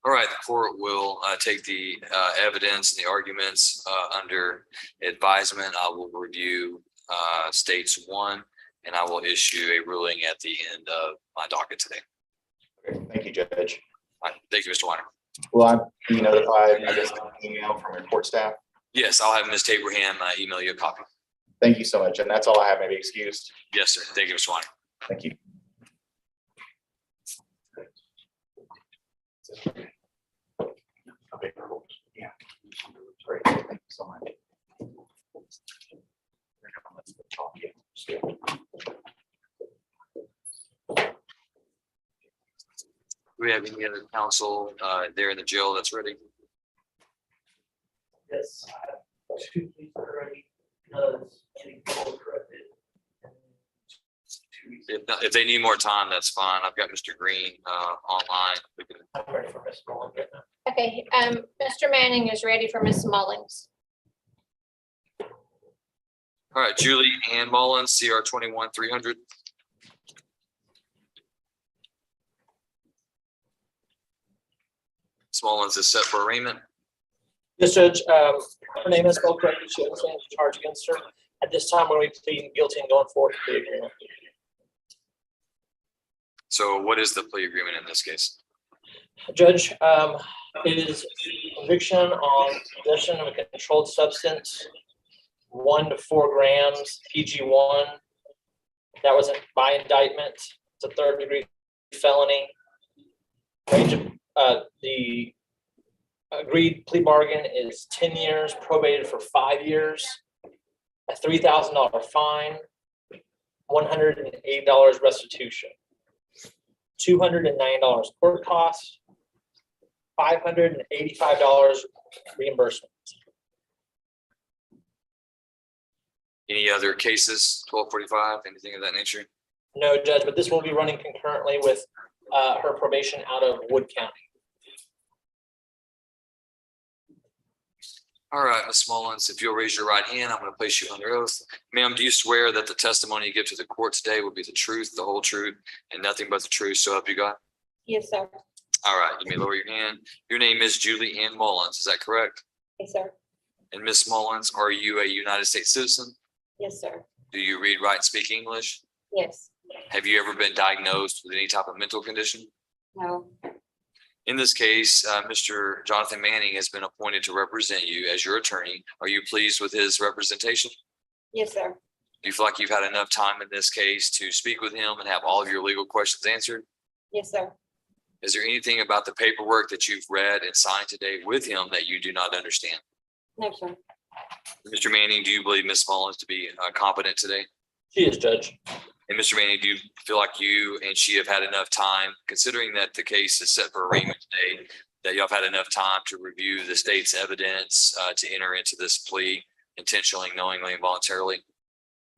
All right. The court will take the evidence and the arguments under advisement. I will review states 1, and I will issue a ruling at the end of my docket today. Okay, thank you, Judge. All right, thank you, Mr. Weiner. Will I be notified, I guess, email from your court staff? Yes, I'll have Ms. Tabraham email you a copy. Thank you so much. And that's all I have. Maybe excused. Yes, sir. Thank you, Mr. Weiner. Thank you. Okay, cool. Yeah. Great. Thank you so much. Do we have any other counsel there in the jail that's ready? Yes. Two pleas are ready. Because getting full corrected. If they need more time, that's fine. I've got Mr. Green online. We can- I'm ready for Ms. Mullins right now. Okay, Mr. Manning is ready for Ms. Mullins. All right, Julie Ann Mullins, CR 21-300. Ms. Mullins is set for arraignment. Yes, Judge, her name is spelled correctly. She understands the charge against her. At this time, we're going to be pleading guilty and going forward to the agreement. So what is the plea agreement in this case? Judge, it is conviction on possession of a controlled substance, 1 to 4 grams, PG1. That was by indictment. It's a 3rd-degree felony. Range of the agreed plea bargain is 10 years, probated for 5 years, a $3,000 fine, $108 restitution, $209 court costs, $585 reimbursement. Any other cases, 1245, anything of that nature? No, Judge, but this will be running concurrently with her probation out of Wood County. All right, Ms. Mullins, if you'll raise your right hand, I'm going to place you under oath. Ma'am, do you swear that the testimony you give to the court today will be the truth, the whole truth, and nothing but the truth, so help you God? Yes, sir. All right, you may lower your hand. Your name is Julie Ann Mullins, is that correct? Yes, sir. And Ms. Mullins, are you a United States citizen? Yes, sir. Do you read, write, and speak English? Yes. Have you ever been diagnosed with any type of mental condition? No. In this case, Mr. Jonathan Manning has been appointed to represent you as your attorney. Are you pleased with his representation? Yes, sir. Do you feel like you've had enough time in this case to speak with him and have all of your legal questions answered? Yes, sir. Is there anything about the paperwork that you've read and signed today with him that you do not understand? No, sir. Mr. Manning, do you believe Ms. Mullins to be competent today? She is, Judge. And Mr. Manning, do you feel like you and she have had enough time, considering that the case is set for arraignment today, that y'all have had enough time to review the state's evidence to enter into this plea intentionally, knowingly, and voluntarily?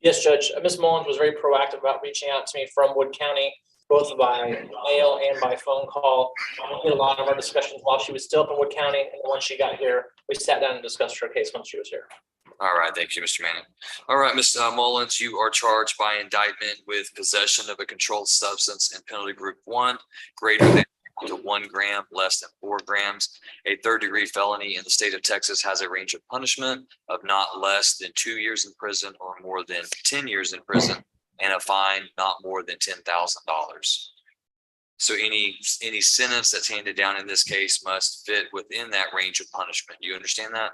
Yes, Judge. Ms. Mullins was very proactive about reaching out to me from Wood County, both by mail and by phone call. We did a lot of our discussions while she was still up in Wood County, and once she got here, we sat down and discussed her case once she was here. All right, thank you, Mr. Manning. All right, Ms. Mullins, you are charged by indictment with possession of a controlled substance in penalty group 1, greater than to 1 gram, less than 4 grams. A 3rd-degree felony in the state of Texas has a range of punishment of not less than 2 years in prison or more than 10 years in prison, and a fine not more than $10,000. So any sentence that's handed down in this case must fit within that range of punishment. You understand that?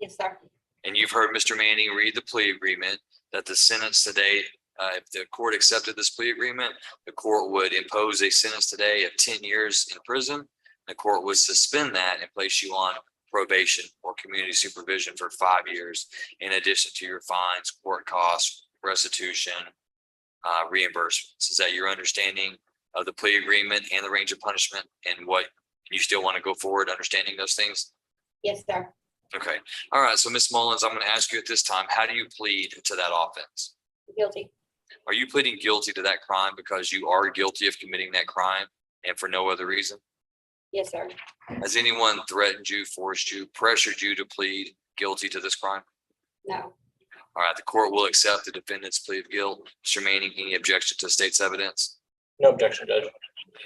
Yes, sir. And you've heard Mr. Manning read the plea agreement that the sentence today, if the court accepted this plea agreement, the court would impose a sentence today of 10 years in prison. The court would suspend that and place you on probation or community supervision for 5 years, in addition to your fines, court costs, restitution, reimbursements. Is that your understanding of the plea agreement and the range of punishment, and what you still want to go forward understanding those things? Yes, sir. Okay. All right. So Ms. Mullins, I'm going to ask you at this time, how do you plead to that offense? Guilty. Are you pleading guilty to that crime because you are guilty of committing that crime and for no other reason? Yes, sir. Has anyone threatened you, forced you, pressured you to plead guilty to this crime? No. All right. The court will accept the defendant's plea of guilt. Mr. Manning, any objection to state's evidence? No objection, Judge.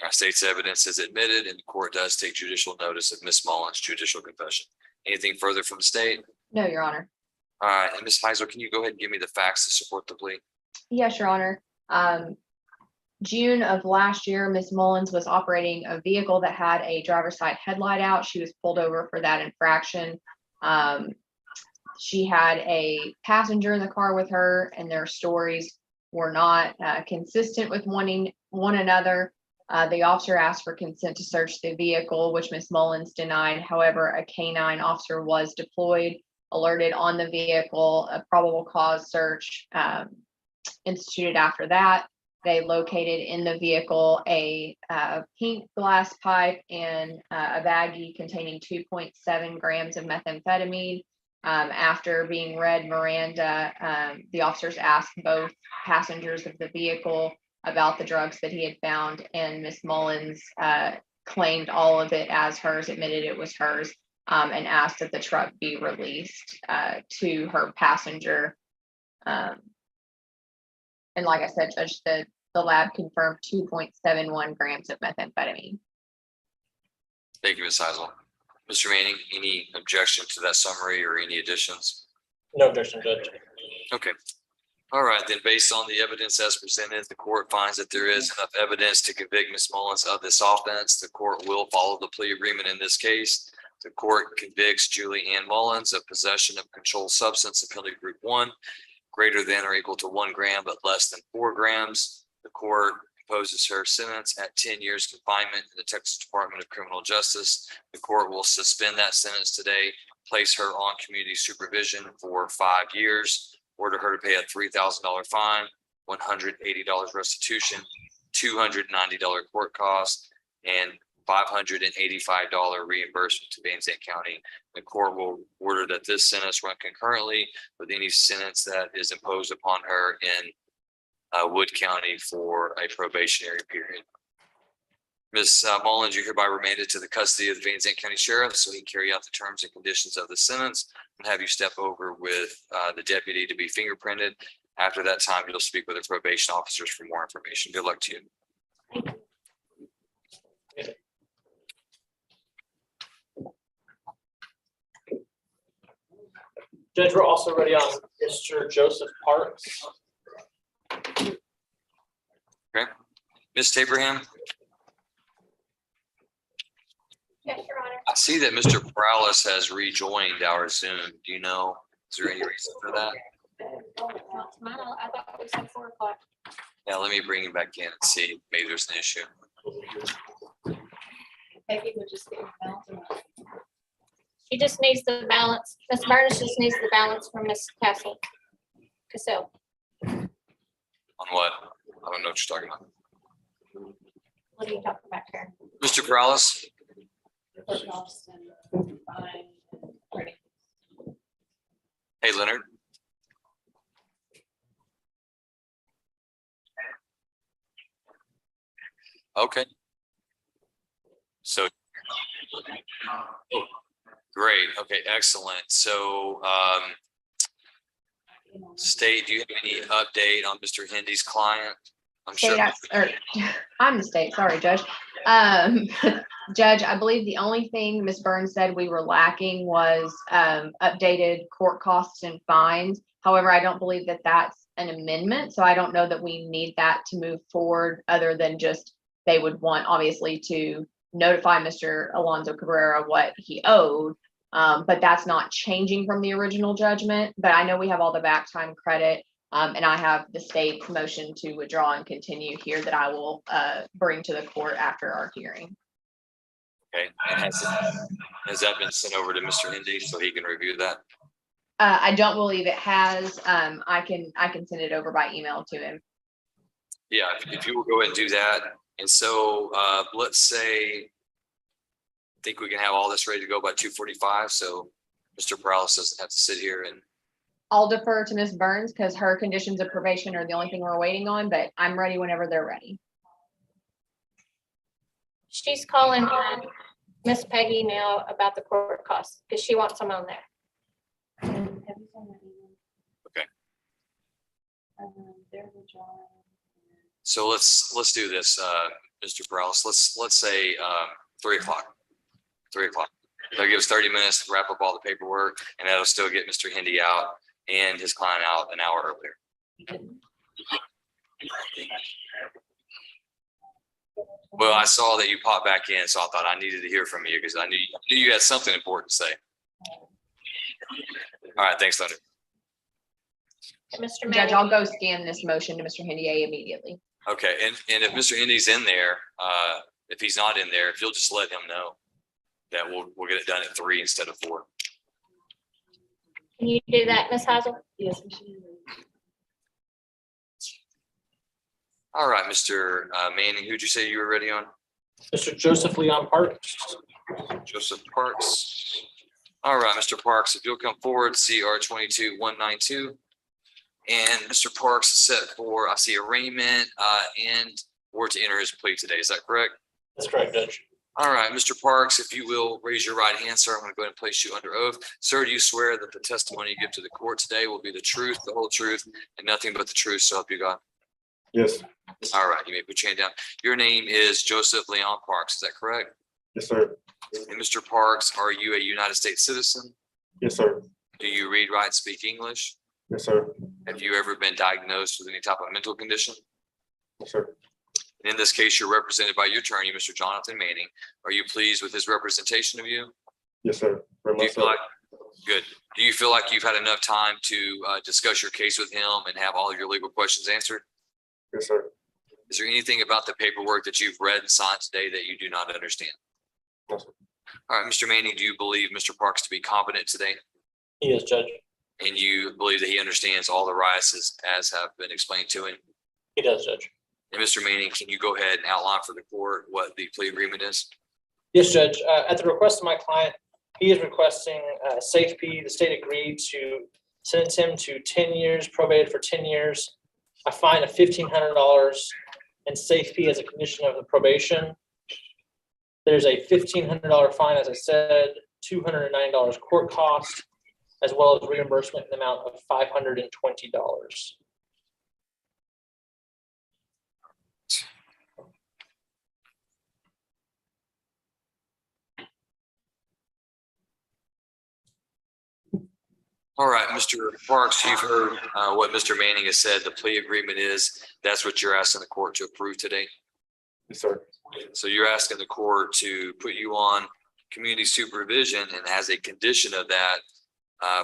Our state's evidence is admitted, and the court does take judicial notice of Ms. Mullins' judicial confession. Anything further from the state? No, Your Honor. All right. And Ms. Heisler, can you go ahead and give me the facts to support the plea? Yes, Your Honor. June of last year, Ms. Mullins was operating a vehicle that had a driver's side headlight out. She was pulled over for that infraction. She had a passenger in the car with her, and their stories were not consistent with one another. The officer asked for consent to search the vehicle, which Ms. Mullins denied. However, a canine officer was deployed, alerted on the vehicle, a probable cause search instituted after that. they located in the vehicle a pink glass pipe and a baggie containing 2.7 grams of methamphetamine. After being read Miranda, the officers asked both passengers of the vehicle about the drugs that he had found, and Miss Mullins claimed all of it as hers, admitted it was hers, and asked that the truck be released to her passenger. And like I said, Judge, the lab confirmed 2.71 grams of methamphetamine. Thank you, Ms. Heisel. Mr. Manning, any objection to that summary or any additions? No objection, Judge. Okay. All right, then based on the evidence as presented, the court finds that there is enough evidence to convict Ms. Mullins of this offense. The court will follow the plea agreement in this case. The court convicts Julie Ann Mullins of possession of controlled substance of penalty group 1, greater than or equal to 1 gram, but less than 4 grams. The court imposes her sentence at 10 years confinement in the Texas Department of Criminal Justice. The court will suspend that sentence today, place her on community supervision for 5 years, order her to pay a $3,000 fine, $180 restitution, $290 court costs, and $585 reimbursement to Van Zandt County. The court will order that this sentence run concurrently with any sentence that is imposed upon her in Wood County for a probationary period. Ms. Mullins, you're hereby remanded to the custody of the Van Zandt County Sheriff so he can carry out the terms and conditions of the sentence and have you step over with the deputy to be fingerprinted. After that time, you'll speak with the probation officers for more information. Good luck to you. Judge, we're also ready on Mr. Joseph Parks. Okay. Ms. Tabraham, Yes, Your Honor. I see that Mr. Morales has rejoined our Zoom. Do you know, is there any reason for that? Not to my knowledge. I thought we said 4 o'clock. Yeah, let me bring him back in and see. Maybe there's an issue. Peggy would just get She just needs the balance. Ms. Burns just needs the balance from Ms. Cassell. On what? I don't know what you're talking about. What are you talking about here? Mr. Morales? Hey, Leonard. Okay. So, great. Okay, excellent. So, State, do you have any update on Mr. Hindy's client? I'm sure. I'm the state, sorry, Judge. Judge, I believe the only thing Ms. Burns said we were lacking was updated court costs and fines. However, I don't believe that that's an amendment, so I don't know that we need that to move forward, other than just they would want, obviously, to notify Mr. Alonzo Cabrera what he owed. But that's not changing from the original judgment. But I know we have all the back time credit. And I have the state's motion to withdraw and continue here that I will bring to the court after our hearing. Okay, and has that been sent over to Mr. Hindy so he can review that? I don't believe it has. I can send it over by email to him. Yeah, if you will go ahead and do that. And so let's say, I think we can have all this ready to go by 2:45. So Mr. Morales doesn't have to sit here and. I'll defer to Ms. Burns because her conditions of probation are the only thing we're waiting on, but I'm ready whenever they're ready. She's calling Miss Peggy now about the court costs because she wants them on there. Okay. So let's do this, Mr. Morales. Let's say 3 o'clock. 3 o'clock. That'll give us 30 minutes to wrap up all the paperwork, and that'll still get Mr. Hindy out and his client out an hour earlier. Well, I saw that you popped back in, so I thought I needed to hear from you because I knew you had something important to say. All right, thanks, Leonard. Mr. Judge, I'll go scan this motion to Mr. Hindy immediately. Okay, and if Mr. Hindy's in there, if he's not in there, if you'll just let him know that we'll get it done at 3 instead of 4. Can you do that, Ms. Heisel? Yes. All right, Mr. Manning, who'd you say you were ready on? Mr. Joseph Leon Parks. Joseph Parks. All right, Mr. Parks, if you'll come forward, CR 22-192. And Mr. Parks is set for, I see, arraignment and or to enter his plea today. Is that correct? That's correct, Judge. All right, Mr. Parks, if you will raise your right hand, sir, I'm going to go ahead and place you under oath. Sir, do you swear that the testimony you give to the court today will be the truth, the whole truth, and nothing but the truth, so help you God? Yes. All right, you may put your hand down. Your name is Joseph Leon Parks, is that correct? Yes, sir. And Mr. Parks, are you a United States citizen? Yes, sir. Do you read, write, speak English? Yes, sir. Have you ever been diagnosed with any type of mental condition? Yes, sir. In this case, you're represented by your attorney, Mr. Jonathan Manning. Are you pleased with his representation of you? Yes, sir. Very Do you much feel so. like, good. Do you feel like you've had enough time to discuss your case with him and have all of your legal questions answered? Yes, sir. Is there anything about the paperwork that you've read and signed today that you do not understand? Yes, sir. All right, Mr. Manning, do you believe Mr. Parks to be competent today? He is, Judge. And you believe that he understands all the rights as have been explained to him? He does, Judge. And Mr. Manning, can you go ahead and outline for the court what the plea agreement is? Yes, Judge. At the request of my client, he is requesting safe plea. The state agreed to sentence him to 10 years, probated for 10 years, a fine of $1,500, and safe plea as a condition of the probation. There's a $1,500 fine, as I said, $209 court cost, as well as reimbursement in the amount of $520. All right, Mr. Parks, you've heard what Mr. Manning has said. The plea agreement is, that's what you're asking the court to approve today. Yes, sir. So you're asking the court to put you on community supervision and as a condition of that,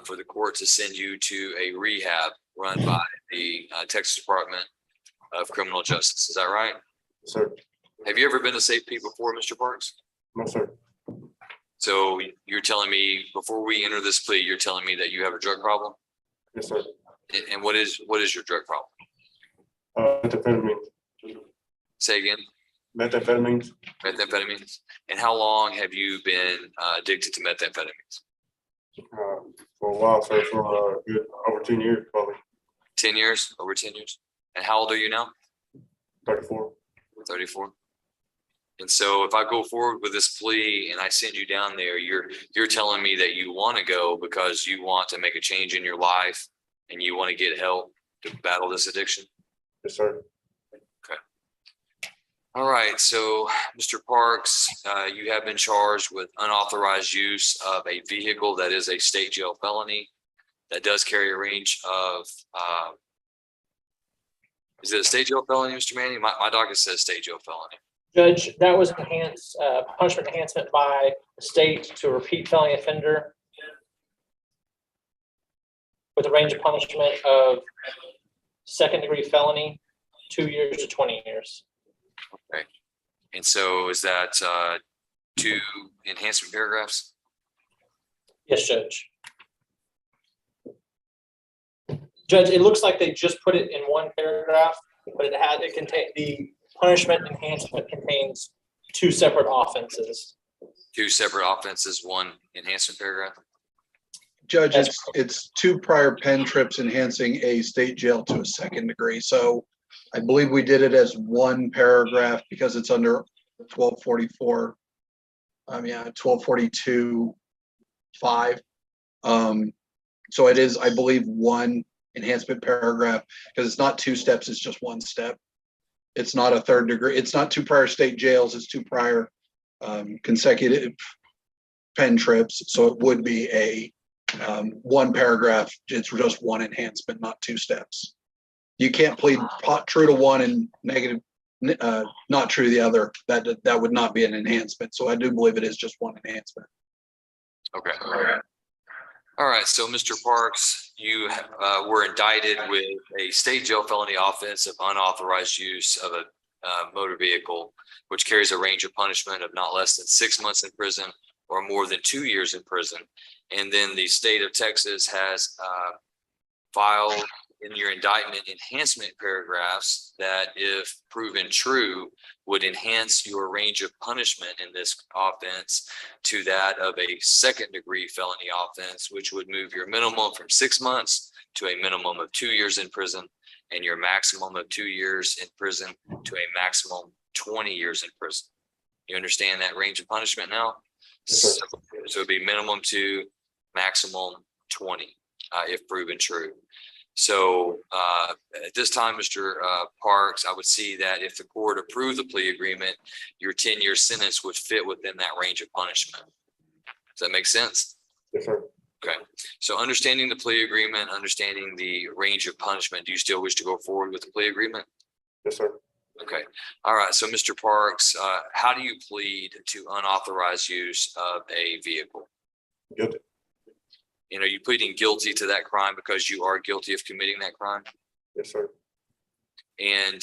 for the court to send you to a rehab run by the Texas Department of Criminal Justice. Is that right? Yes, sir. Have you ever been to Safe P before, Mr. Parks? No, sir. So you're telling me before we enter this plea, you're telling me that you have a drug problem? Yes, sir. And what is your drug problem? Methamphetamine. Say again. Methamphetamines. Methamphetamines. And how long have you been addicted to methamphetamines? For a while, sir, for good over 10 years, probably 10 years, over 10 years. And how old are you now? 34. 34. And so if I go forward with this plea and I send you down there, you're telling me that you want to go because you want to make a change in your life and you want to get help to battle this addiction? Yes, sir. All right, so Mr. Parks, you have been charged with unauthorized use of a vehicle that is a state jail felony that does carry a range of, is it a state jail felony, Mr. Manning? My docket says state jail felony. Judge, that was enhanced, punishment enhancement by the state to a repeat felony offender with a range of punishment of second-degree felony, 2 years to 20 years. Okay. And so is that 2 enhancement paragraphs? Yes, Judge. Judge, it looks like they just put it in one paragraph, but it contains the punishment enhancement contains 2 separate offenses. 2 separate offenses, 1 enhancement paragraph? Judge, it's 2 prior pen trips enhancing a state jail to a second degree. So I believe we did it as 1 paragraph because it's under 1244. 1242.5. So it is, I believe, 1 enhancement paragraph because it's not 2 steps, it's just 1 step. It's not a third degree. It's not 2 prior state jails. It's 2 prior consecutive pen trips. So it would be a 1 paragraph. It's just 1 enhancement, not 2 steps. You can't plead true to one and negative, not true to the other. That would not be an enhancement. So I do believe it is just 1 enhancement. Okay. All right. So Mr. Parks, you were indicted with a state jail felony offense of unauthorized use of a motor vehicle, which carries a range of punishment of not less than 6 months in prison or more than 2 years in prison. And then the state of Texas has filed in your indictment enhancement paragraphs that, if proven true, would enhance your range of punishment in this offense to that of a second-degree felony offense, which would move your minimum from 6 months to a minimum of 2 years in prison, and your maximum of 2 years in prison to a maximum 20 years in prison. You understand that range of punishment now? So it'd be minimum 2, maximum 20, if proven true. So at this time, Mr. Parks, I would see that if the court approved the plea agreement, your 10-year sentence would fit within that range of punishment. Does that make sense? Yes, sir. Okay. So understanding the plea agreement, understanding the range of punishment, do you still wish to go forward with the plea agreement? Yes, sir. Okay. All right. So Mr. Parks, how do you plead to unauthorized use of a vehicle? Guilty. And are you pleading guilty to that crime because you are guilty of committing that crime? Yes, sir. And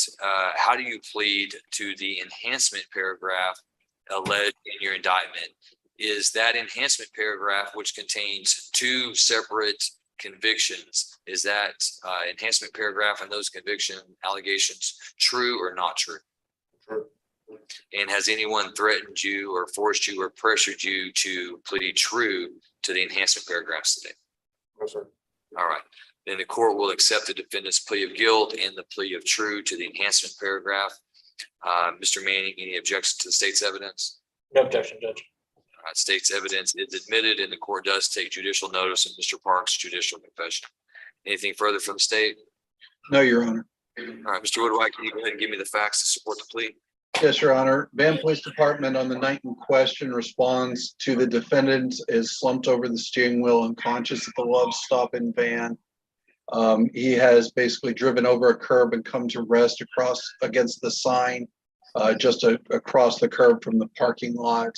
how do you plead to the enhancement paragraph alleged in your indictment? Is that enhancement paragraph, which contains 2 separate convictions, is that enhancement paragraph and those conviction allegations true or not true? True. And has anyone threatened you or forced you or pressured you to plead true to the enhancement paragraphs today? No, sir. All right. Then the court will accept the defendant's plea of guilt and the plea of true to the enhancement paragraph. Mr. Manning, any objection to the state's evidence? No objection, Judge. All right, state's evidence is admitted and the court does take judicial notice of Mr. Parks' judicial confession. Anything further from the state? No, Your Honor. All right, Mr. Woodwhite, can you go ahead and give me the facts to support the plea? Yes, Your Honor. Van Police Department on the night in question responds to the defendant is slumped over the steering wheel, unconscious at the love stop in van. He has basically driven over a curb and come to rest across against the sign, just across the curb from the parking lot.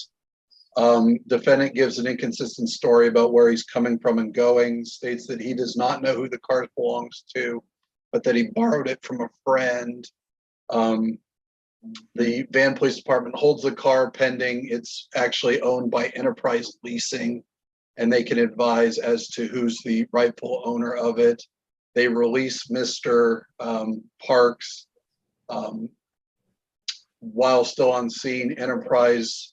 Defendant gives an inconsistent story about where he's coming from and going, states that he does not know who the car belongs to, but that he borrowed it from a friend. The Van Police Department holds the car pending. It's actually owned by Enterprise Leasing, and they can advise as to who's the rightful owner of it. They release Mr. Parks while still on scene. Enterprise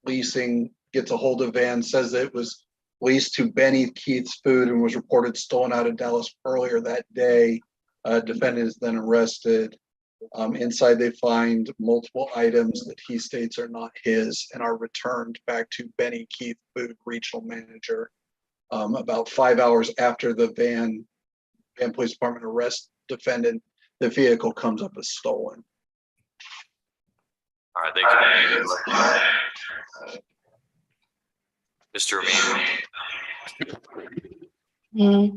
Leasing gets a hold of van, says that it was leased to Benny Keith's Food and was reported stolen out of Dallas earlier that day. Defendant is then arrested. Inside they find multiple items that he states are not his and are returned back to Benny Keith Food regional manager. About 5 hours after the Van Police Department arrests defendant, the vehicle comes up as stolen. All right, thank you. Mr. Manning,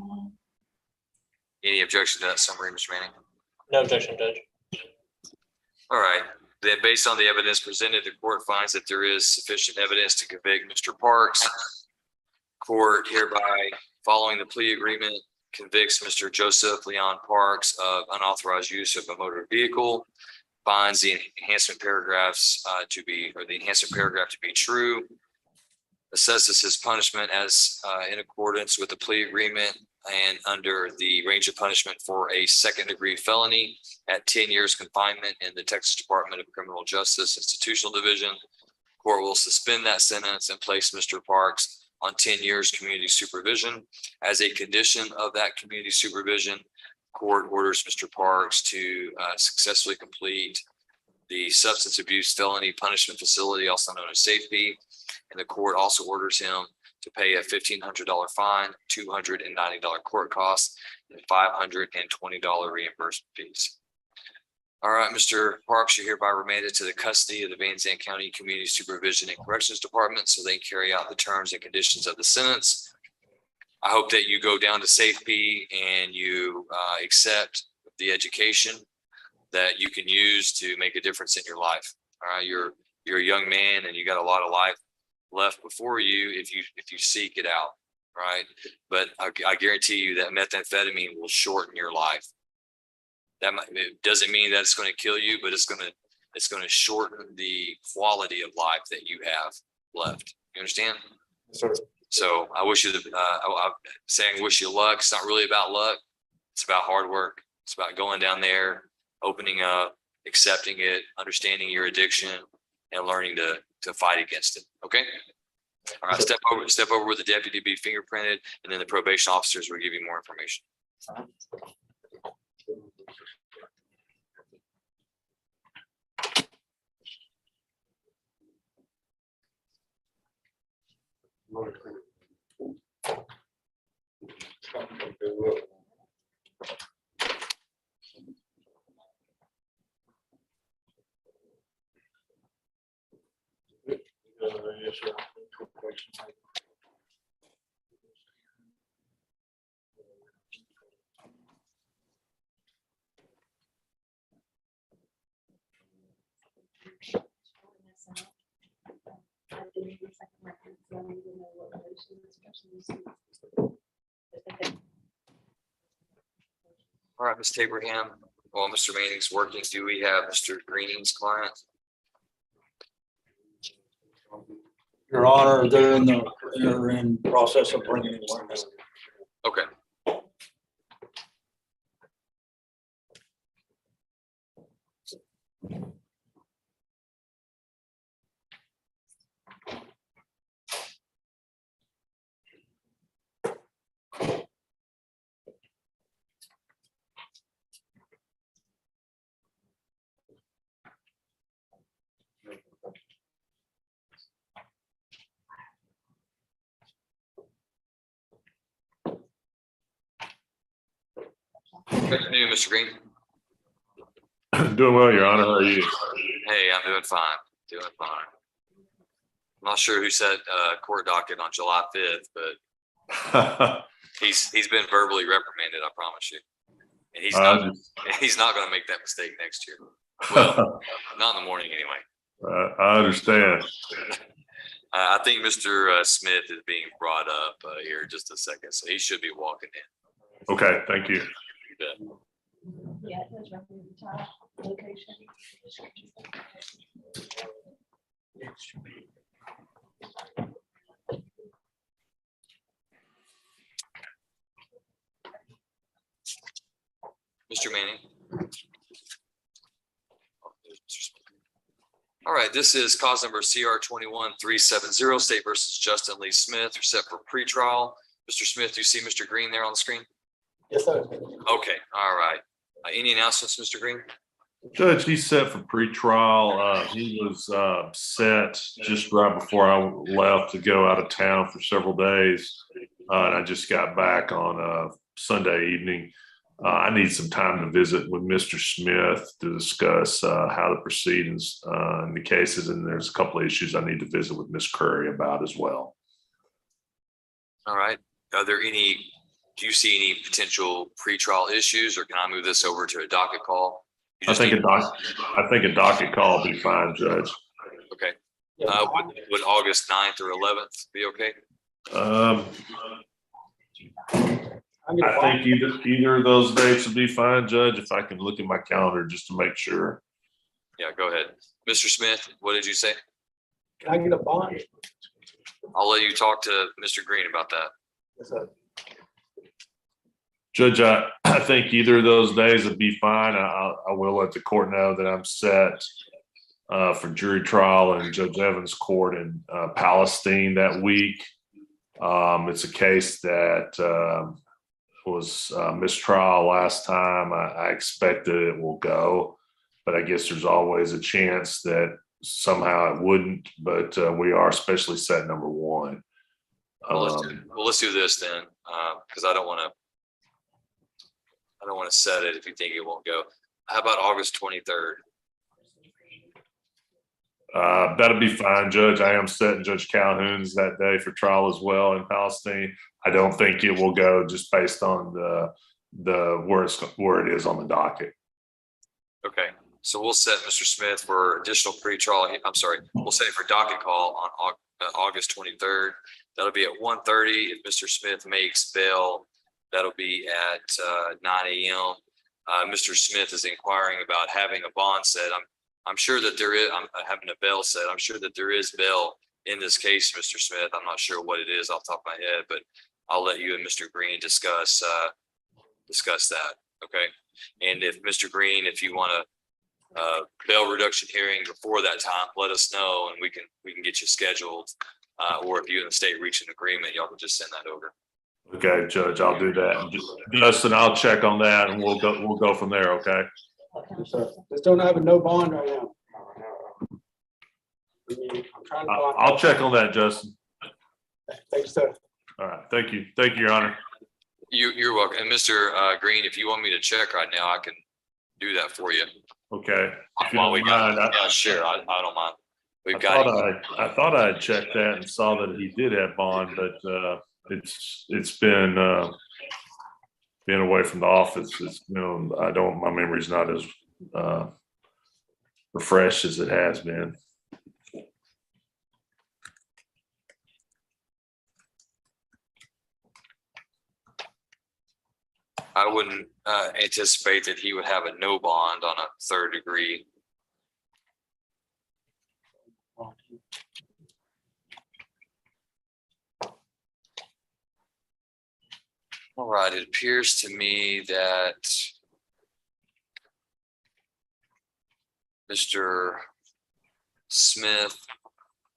any objection to that summary, Mr. Manning? No objection, Judge. All right, then based on the evidence presented, the court finds that there is sufficient evidence to convict Mr. Parks. Court hereby, following the plea agreement, convicts Mr. Joseph Leon Parks of unauthorized use of a motor vehicle, finds the enhancement paragraphs the enhancement paragraph to be true, assesses his punishment as in accordance with the plea agreement and under the range of punishment for a second-degree felony at 10 years confinement in the Texas Department of Criminal Justice Institutional Division. Court will suspend that sentence and place Mr. Parks on 10 years community supervision. As a condition of that community supervision, court orders Mr. Parks to successfully complete the substance abuse felony punishment facility, also known as safety. And the court also orders him to pay a $1,500 fine, $290 court costs, and $520 reimbursement fees. All right, Mr. Parks, you're hereby remanded to the custody of the Van Zandt County Community Supervision and Corrections Department so they can carry out the terms and conditions of the sentence. I hope that you go down to safety and you accept the education that you can use to make a difference in your life. All right, you're a young man and you got a lot of life left before you if you seek it out, right? But I guarantee you that methamphetamine will shorten your life. It doesn't mean that it's going to kill you, but it's going to shorten the quality of life that you have left. You understand? Yes, sir. So I wish you I'm saying wish you luck. It's not really about luck. It's about hard work. It's about going down there, opening up, accepting it, understanding your addiction, and learning to fight against it. Okay? All right, step over with the deputy, be fingerprinted, and then the probation officers will give you more information. All right, Ms. Abraham, while Mr. Manning's working, do we have Mr. Greening's client? Your Honor, they're in process of bringing it right now. Okay. Good afternoon, Mr. Green. Doing well, Your Honor. How are you? Hey, I'm doing fine. I'm not sure who set court docket on July 5th, but he's been verbally reprimanded, I promise you. And he's not going to make that mistake next year. Well, not in the morning anyway. I understand. I think Mr. Smith is being brought up here in just a second, so he should be walking in. Okay, thank you. You bet. Yeah, that's right at the top, location. Mr. Manning. All right, this is cause number CR 21370, State versus Justin Lee Smith. We're set for pretrial. Mr. Smith, do you see Mr. Green there on the screen? Yes, sir. Okay, all right. Any announcements, Mr. Green? Judge, he's set for pretrial. He was set just right before I left to go out of town for several days. And I just got back on Sunday evening. I need some time to visit with Mr. Smith to discuss how the proceedings in the cases, and there's a couple of issues I need to visit with Ms. Curry about as well. All right. Do you see any potential pretrial issues, or can I move this over to a docket call? I think a docket call will be fine, Judge. Okay. Would August 9th or 11th be okay? I think either of those dates would be fine, Judge, if I can look at my calendar just to make sure. Yeah, go ahead. Mr. Smith, what did you say? Can I get a bond? I'll let you talk to Mr. Green about that. Yes, sir. Judge, I think either of those days would be fine. I will let the court know that I'm set for jury trial in Judge Evans' court in Palestine that week. It's a case that was mistrial last time. I expect that it will go, but I guess there's always a chance that somehow it wouldn't, but we are especially set number one. Let's do this then, because I don't want to set it if you think it won't go. How about August 23rd? That'll be fine, Judge. I am setting Judge Calhoun's that day for trial as well in Palestine. I don't think it will go just based on where it is on the docket. Okay, so we'll set Mr. Smith for additional pretrial. We'll set it for docket call on August 23rd. That'll be at 1:30. If Mr. Smith makes bail, that'll be at 9 a.m. Mr. Smith is inquiring about having a bond set. I'm sure that there is. I'm having a bail set. I'm sure that there is bail in this case, Mr. Smith. I'm not sure what it is off the top of my head, but I'll let you and Mr. Green discuss discuss that, okay? And if Mr. Green, if you want a bail reduction hearing before that time, let us know and we can get you scheduled. Or if you and the state reach an agreement, y'all can just send that over. Okay, Judge, I'll do that. And Justin, I'll check on that and we'll go from there, okay? Just don't have a no bond right now. I'm trying to bond. I'll check on that, Justin. Thanks, sir. All right, thank you. Thank you, Your Honor. You're welcome. And Mr. Green, if you want me to check right now, I can do that for you. Okay. If you While don't we got, mind, yeah, sure, I don't mind. We've I got. thought I had checked that and saw that he did have bond, but it's been away from the office. It's, my memory's not as refreshed as it has been. I wouldn't anticipate that he would have a no bond on a third degree. All right, it appears to me that Mr. Smith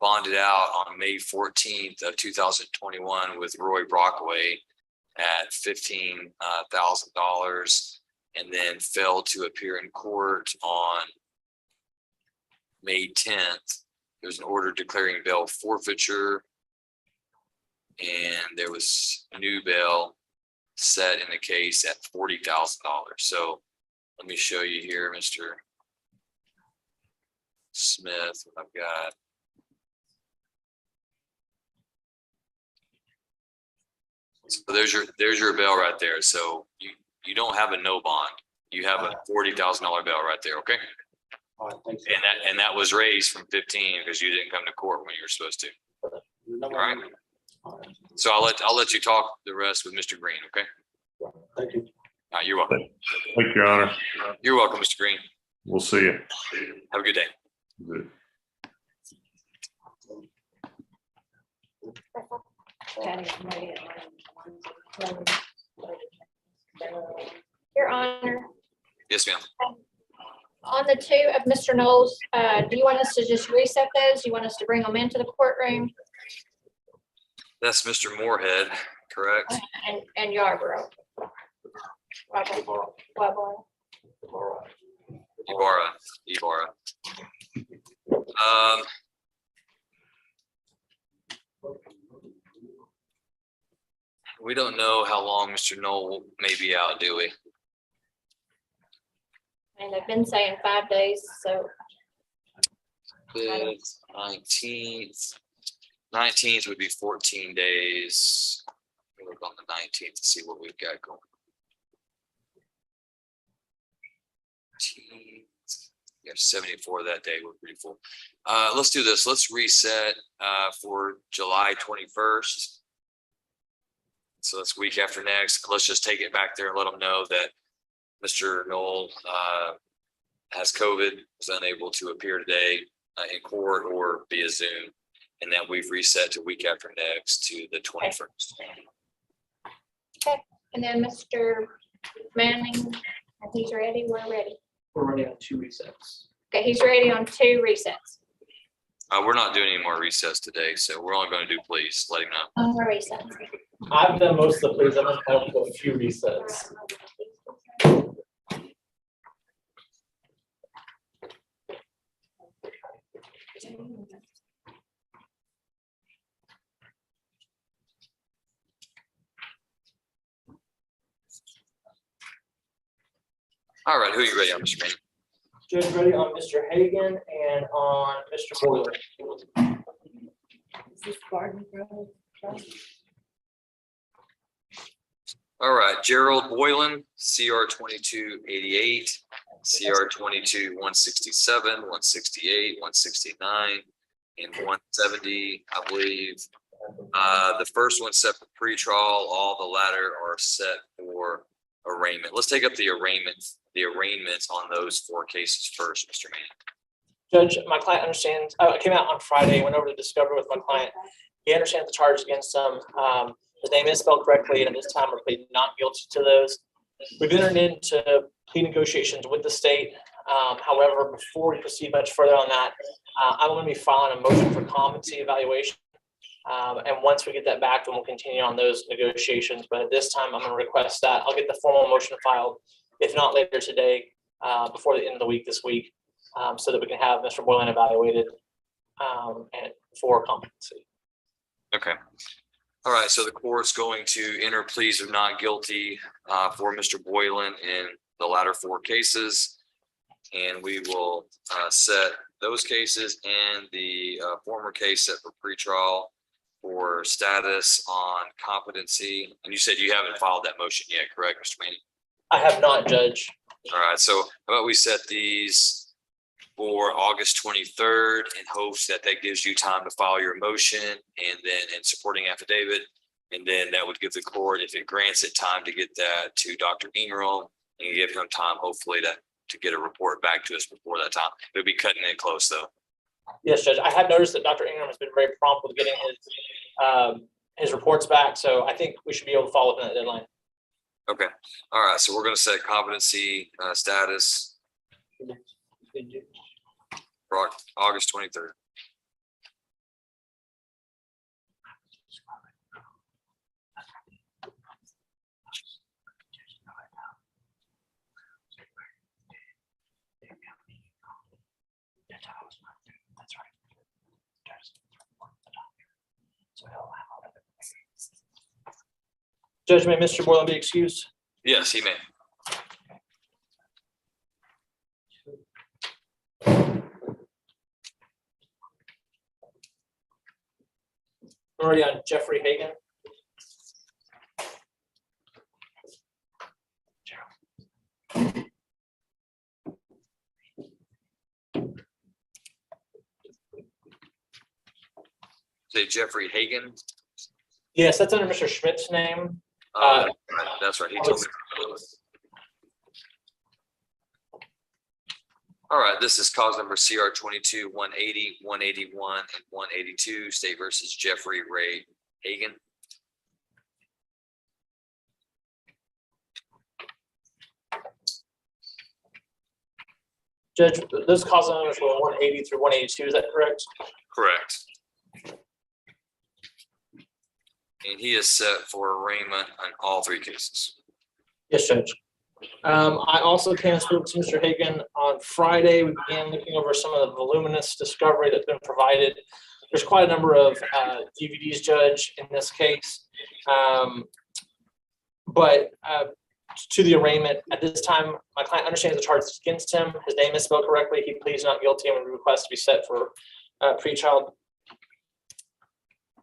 bonded out on May 14th of 2021 with Roy Brockway at $15,000 and then failed to appear in court on May 10th. There was an order declaring bail forfeiture and there was a new bail set in the case at $40,000. So let me show you here, Mr. Smith, what I've got. So there's your bail right there. So you don't have a no bond. You have a $40,000 bail right there. Okay. And that was raised from 15 because you didn't come to court when you were supposed to. All right. So I'll let you talk the rest with Mr. Green. Okay. Thank you. You're welcome. Thank you, Your Honor. You're welcome, Mr. Green. We'll see you. Have a good day. Good. Your Honor, Yes, ma'am. on the two of Mr. Knowles, do you want us to just reset those? You want us to bring them into the courtroom That's Mr. Moorhead, correct? and Yarborough? Ibarra. We don't know how long Mr. Knoll may be out, do we? And they've been saying 5 days, so 19th would be 14 days. We'll look on the 19th to see what we've got going. You have 74 that day. We're pretty full. Let's do this. Let's reset for July 21st. So that's week after next. Let's just take it back there and let them know that Mr. Knoll has COVID, was unable to appear today in court or via Zoom, and that we've reset to week after next to the 21st. okay. And then Mr. Manning, if he's ready, we're ready. We're ready on 2 resets. Okay, he's ready on 2 resets. We're not doing any more recess today, so we're only going to do please. Let him know. On the resets. I've done most of the pleas. I'm going to have a few resets. All right, who are you ready on, Mr. Manning? Judge, ready on Mr. Hagan and on Mr. Boylan. All right, Gerald Boylan, CR 2288, CR 22-167, 168, 169, and 170, I believe. The first one set for pretrial, all the latter are set for arraignment. Let's take up the arraignments on those 4 cases first, Mr. Manning. Judge, my client understands, I came out on Friday, went over to discovery with my client. He understands the charge against him. His name is spelled correctly, and at this time we're pleading not guilty to those. we've entered into plea negotiations with the state. However, before we proceed much further on that, I'm going to be filing a motion for competency evaluation. And once we get that back, then we'll continue on those negotiations. But at this time, I'm going to request that. I'll get the formal motion filed, if not later today, before the end of the week this week, so that we can have Mr. Boylan evaluated and for competency. Okay. All right, so the court's going to enter pleas of not guilty for Mr. Boylan in the latter 4 cases. And we will set those cases and the former case set for pretrial for status on competency. And you said you haven't filed that motion yet, correct, Mr. Manning? I have not, Judge. All right, so how about we set these for August 23rd in hopes that that gives you time to file your motion and supporting affidavit. And then that would give the court, if it grants it, time to get that to Dr. Ingram and give him time, hopefully, to get a report back to us before that time. It'll be cutting it close, though. Yes, Judge. I have noticed that Dr. Ingram has been very prompt with getting his reports back. So I think we should be able to follow within that deadline. Okay. All right. So we're going to set competency status for August 23rd. Judge, may Mr. Boylan be excused? Yes, he may. Already on Jeffrey Hagan. Say Jeffrey Hagan. Yes, that's under Mr. Schmidt's name. That's right. He told me. All right, this is cause number CR 22 180, 181, and 182, State versus Jeffrey Ray Hagan. Judge, those cause numbers were 180 through 182. Is that correct? Correct. And he is set for arraignment on all 3 cases. Yes, Judge. I also came spoke to Mr. Hagan on Friday. We began looking over some of the voluminous discovery that's been provided. There's quite a number of DVDs, Judge, in this case. But to the arraignment, at this time, my client understands the charges against him. His name is spelled correctly. He pleads not guilty and would request to be set for pretrial.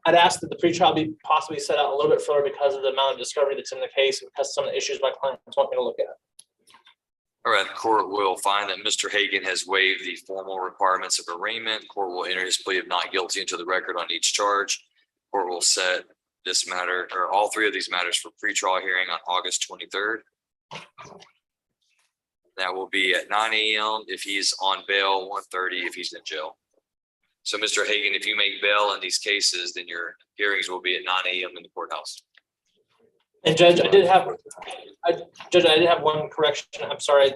I'd ask that the pretrial be possibly set out a little bit further because of the amount of discovery that's in the case and because of some of the issues my clients want me to look at. All right, the court will find that Mr. Hagan has waived the formal requirements of arraignment. Court will enter his plea of not guilty into the record on each charge. Court will set this matter or all 3 of these matters for pretrial hearing on August 23rd. That will be at 9 a.m. if he's on bail, 1:30 if he's in jail. So, Mr. Hagan, if you make bail in these cases, then your hearings will be at 9 a.m. in the courthouse. And Judge, I did have one correction. I'm sorry.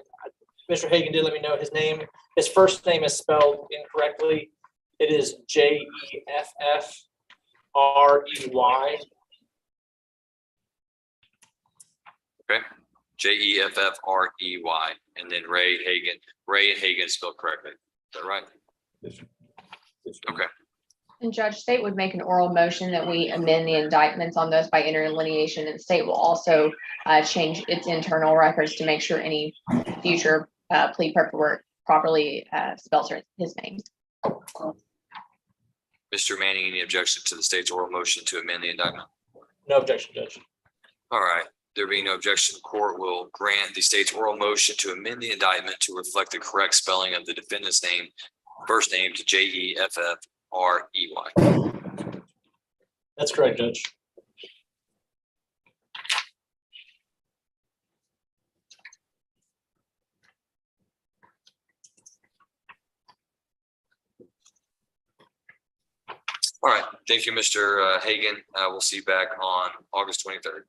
Mr. Hagan did let me know his name. His first name is spelled incorrectly. It is Jeffrey. Okay. Jeffrey, and then Ray Hagan. Ray and Hagan spelled correctly. Is that right? Okay. And Judge, state would make an oral motion that we amend the indictments on those by interlineation, and state will also change its internal records to make sure any future plea paperwork properly spells his name. Mr. Manning, any objection to the state's oral motion to amend the indictment? No objection, Judge. All right. There being no objection, the court will grant the state's oral motion to amend the indictment to reflect the correct spelling of the defendant's name, first name to Jeffrey. That's correct, Judge. All right. Thank you, Mr. Hagan. We'll see you back on August 23rd.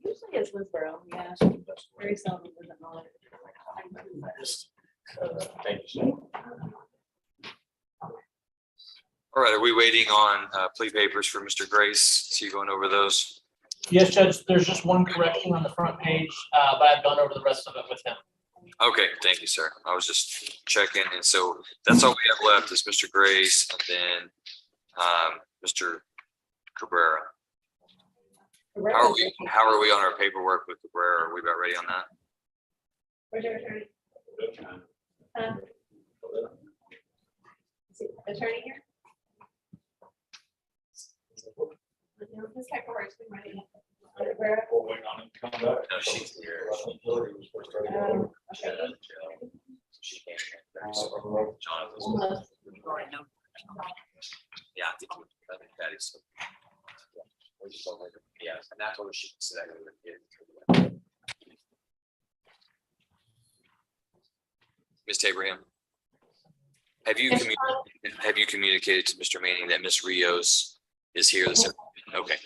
Usually it's Woodsboro, yeah. Very seldom is it not. Thank you. All right, are we waiting on plea papers for Mr. Grace? Is he going over those? Yes, Judge, there's just one correction on the front page, but I've gone over the rest of it with him. Okay, thank you, sir. I was just checking. And so that's all we have left is Mr. Grace and then Mr. Cabrera. How are we on our paperwork with Cabrera? Are we about ready on that? Where's your attorney? Is the attorney here? His paperwork's been ready. No, she's here. She can't. So Jonathan's. Yeah, I think that is. Yeah, and that's what she said. Ms. Abraham, have you communicated to Mr. Manning that Ms. Rios is here this afternoon? Okay,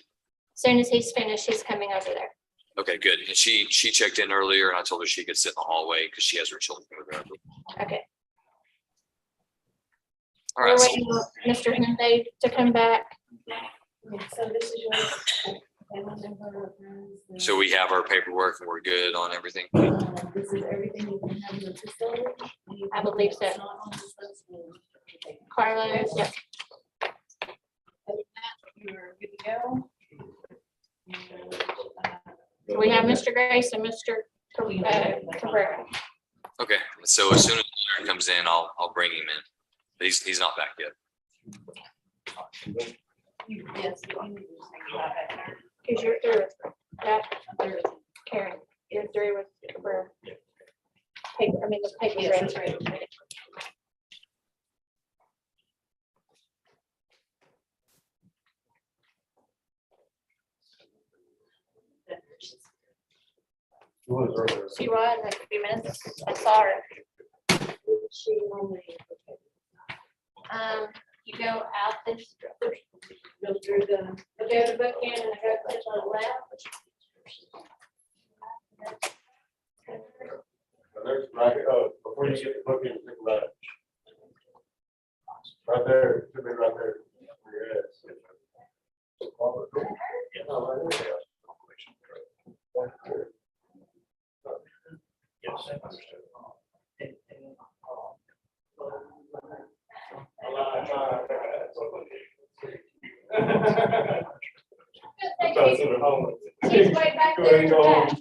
Soon as he's finished, he's coming over there. okay, good. And she checked in earlier and I told her she could sit in the hallway because she has her children with her. Okay. All We're right, waiting on Mr. Hyundai to come back. So this is your family member, friends. so we have our paperwork and we're good on everything. This is everything you can have in the facility. I believe so. It's not on the list. Carlos, yep. You're good to go. We have Mr. Grace and Mr. Cabrera. Okay, so as soon as the lawyer comes in, I'll bring him in. But he's not back yet. Yes. Because you're through with that. Karen, you're through with Cabrera. Paper, I mean, the paper. Yes, that's right. She was in a few minutes. I saw her. You go out this. Go through the. Go to the book in and go to the left. There's right, before you get the book in, think about it. Right there, should be right there. Where you're at. Yeah, no, right there. Yes, understood. He's way back there in the back.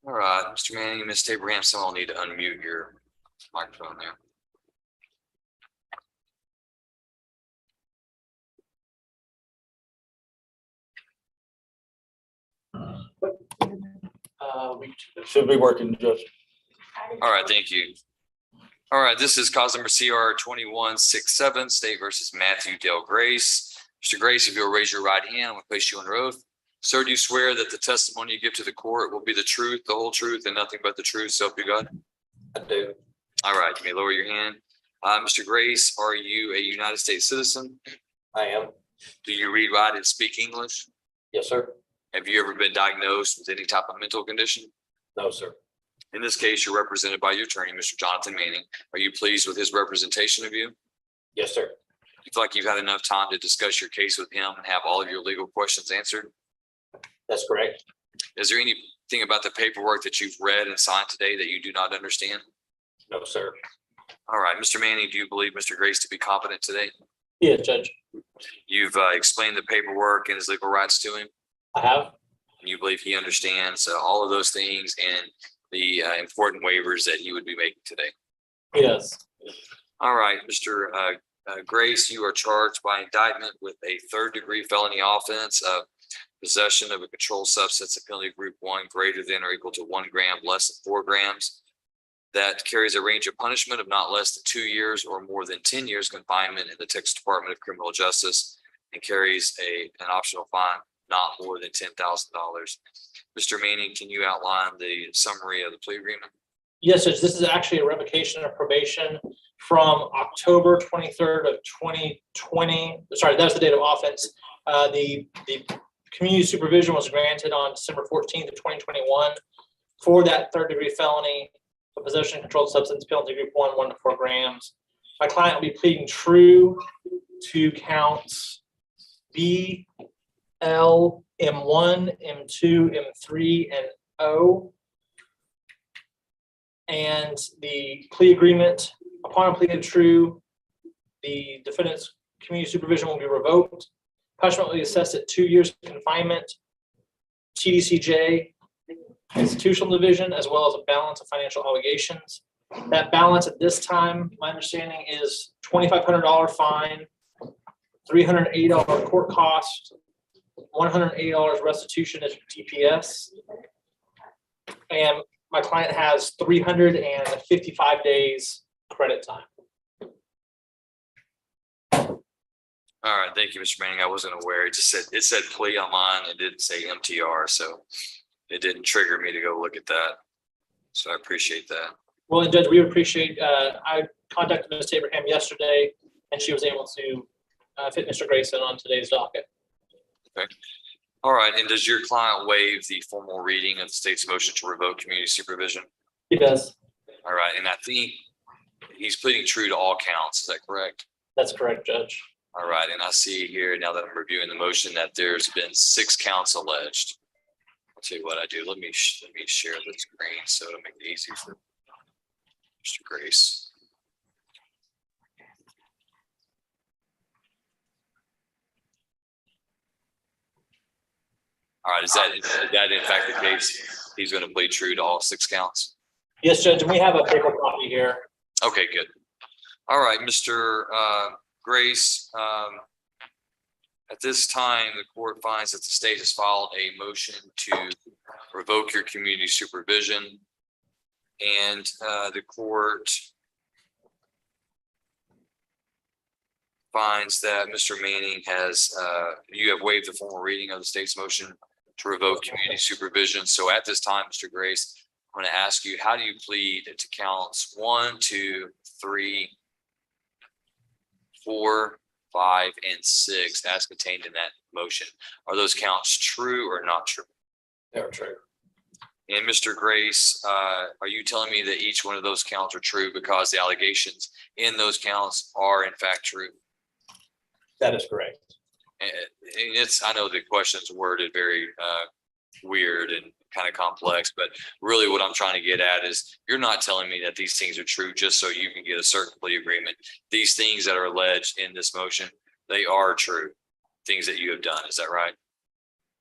All right, Mr. Manning, Ms. Abraham, someone will need to unmute your microphone there. Should be working, Judge. All right, thank you. All right, this is cause number CR 2167, State versus Matthew Dale Grace. Mr. Grace, if you'll raise your right hand, I'm going to place you under oath. Sir, do you swear that the testimony you give to the court will be the truth, the whole truth, and nothing but the truth, so help you God? I do. All right, you may lower your hand. Mr. Grace, are you a United States citizen? I am. Do you read, write, and speak English? Yes, sir. Have you ever been diagnosed with any type of mental condition? No, sir. In this case, you're represented by your attorney, Mr. Jonathan Manning. Are you pleased with his representation of you? Yes, sir. You feel like you've had enough time to discuss your case with him and have all of your legal questions answered? That's correct. Is there anything about the paperwork that you've read and signed today that you do not understand? No, sir. All right, Mr. Manning, do you believe Mr. Grace to be competent today? Yeah, Judge. You've explained the paperwork and his legal rights to him. I have. And you believe he understands all of those things and the important waivers that he would be making today. Yes. All right, Mr. Grace, you are charged by indictment with a third-degree felony offense of possession of a controlled substance of penalty group 1 greater than or equal to 1 gram less than 4 grams. That carries a range of punishment of not less than 2 years or more than 10 years confinement in the Texas Department of Criminal Justice and carries an optional fine not more than $10,000. Mr. Manning, can you outline the summary of the plea agreement? Yes, Judge, this is actually a revocation of probation from October 23rd of 2020. Sorry, that's the date of offense. The community supervision was granted on December 14th of 2021 for that third-degree felony of possession of controlled substance penalty group 1, 1 to 4 grams. My client will be pleading true to counts B, L, M1, M2, M3, and O. And the plea agreement, upon pleading true, the defendant's community supervision will be revoked. Punishment will be assessed at 2 years confinement, TDCJ, institutional division, as well as a balance of financial obligations. That balance at this time, my understanding is $2,500 fine, $380 court cost, $180 restitution as DPS. And my client has 355 days credit time. All right, thank you, Mr. Manning. I wasn't aware. It said plea on mine. It didn't say MTR, so it didn't trigger me to go look at that. So I appreciate that. Well, and Judge, we appreciate, I contacted Ms. Abraham yesterday, and she was able to fit Mr. Grayson on today's docket. Okay. All right, and does your client waive the formal reading of the state's motion to revoke community supervision? He does. All right, and I think he's pleading true to all counts. Is that correct? That's correct, Judge. All right, and I see here now that I'm reviewing the motion that there's been 6 counts alleged. I'll tell you what I do. Let me share the screen so it'll make it easy for Mr. Grace. All right, is that in fact the case? He's going to plead true to all 6 counts? Yes, Judge, and we have a paper copy here. Okay, good. All right, Mr. Grace, at this time, the court finds that the state has filed a motion to revoke your community supervision. And the court finds that Mr. Manning you have waived the formal reading of the state's motion to revoke community supervision. So at this time, Mr. Grace, I'm going to ask you, how do you plead to counts 1, 2, 3, 4, 5, and 6 as contained in that motion? Are those counts true or not true? They're true. And Mr. Grace, are you telling me that each one of those counts are true because the allegations in those counts are in fact true? That is correct. And I know the question's worded very weird and kind of complex, but really what I'm trying to get at is you're not telling me that these things are true just so you can get a certain plea agreement. These things that are alleged in this motion, they are true, things that you have done. Is that right?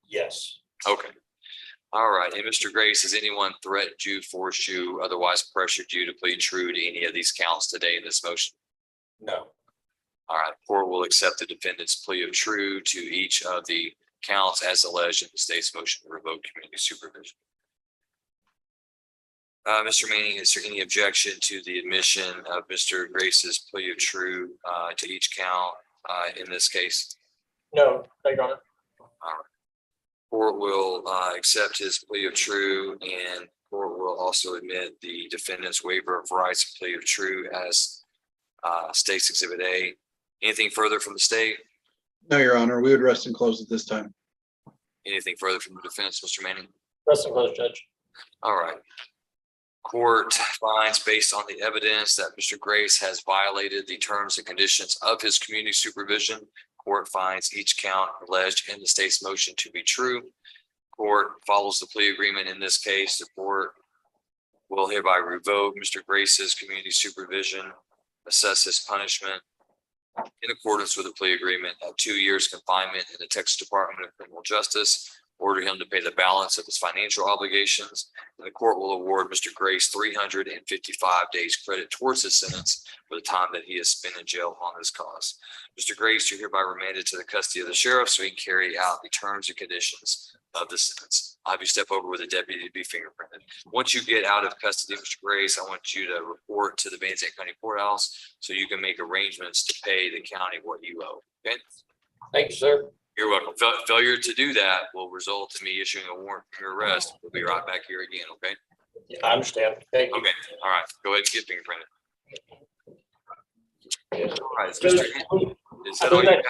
Yes. Okay. All right, and Mr. Grace, has anyone threatened you, forced you, otherwise pressured you to plead true to any of these counts today in this motion? No. All right, court will accept the defendant's plea of true to each of the counts as alleged in the state's motion to revoke community supervision. Mr. Manning, is there any objection to the admission of Mr. Grace's plea of true to each count in this case? No, thank you, Your Honor. All right. Court will accept his plea of true, and court will also admit the defendant's waiver of rights and plea of true as state's exhibit A. Anything further from the state? No, Your Honor, we would rest and close at this time. Anything further from the defense, Mr. Manning? Rest and close, Judge. All right. Court finds based on the evidence that Mr. Grace has violated the terms and conditions of his community supervision. Court finds each count alleged in the state's motion to be true. Court follows the plea agreement in this case. The court will hereby revoke Mr. Grace's community supervision, assess his punishment in accordance with the plea agreement at 2 years confinement in the Texas Department of Criminal Justice, order him to pay the balance of his financial obligations, and the court will award Mr. Grace 355 days credit towards his sentence for the time that he has spent in jail on this cause. Mr. Grace, you're hereby remanded to the custody of the sheriff so he can carry out the terms and conditions of the sentence. I'll have you step over with a deputy to be fingerprinted. Once you get out of custody, Mr. Grace, I want you to report to the Van Zandt County Courthouse so you can make arrangements to pay the county what you owe. Okay? Thank you, sir. You're welcome. Failure to do that will result in me issuing a warrant for your arrest. We'll be right back here again, okay? I understand. Thank you. Okay, all right. Go ahead and get fingerprinted. All right, is that all you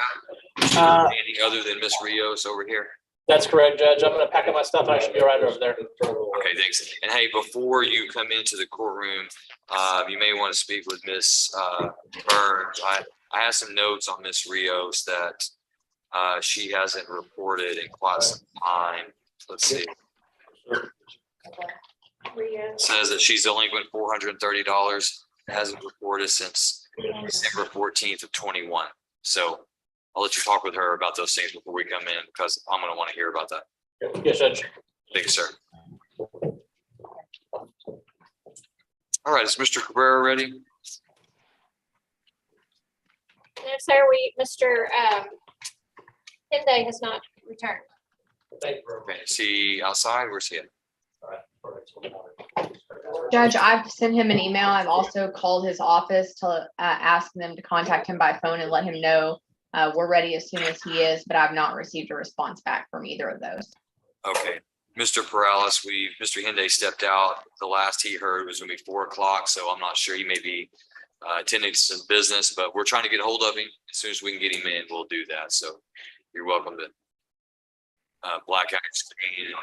got? Anything other than Miss Rios over here? That's correct, Judge. I'm gonna pack up my stuff and I should be right over there. Okay, thanks. And hey, before you come into the courtroom, you may want to speak with Miss Burns. I have some notes on Miss Rios that she hasn't reported in quite some time. Let's see. It says that she's delinquent $430. Hasn't reported since December 14th of 21. So I'll let you talk with her about those things before we come in because I'm going to want to hear about that. Yes, Judge. Thank you, sir. All right, is Mr. Cabrera ready? No, sir, Mr. Hyundai has not returned. Thank you. Okay, is he outside? Where's he at? Judge, I've sent him an email. I've also called his office to ask them to contact him by phone and let him know we're ready as soon as he is, but I've not received a response back from either of those. Okay, Mr. Perales, Mr. Hyundai stepped out. The last he heard was going to be 4 o'clock, so I'm not sure. He may be attending to some business, but we're trying to get a hold of him. As soon as we can get him in, we'll do that. So you're welcome to black out your screen and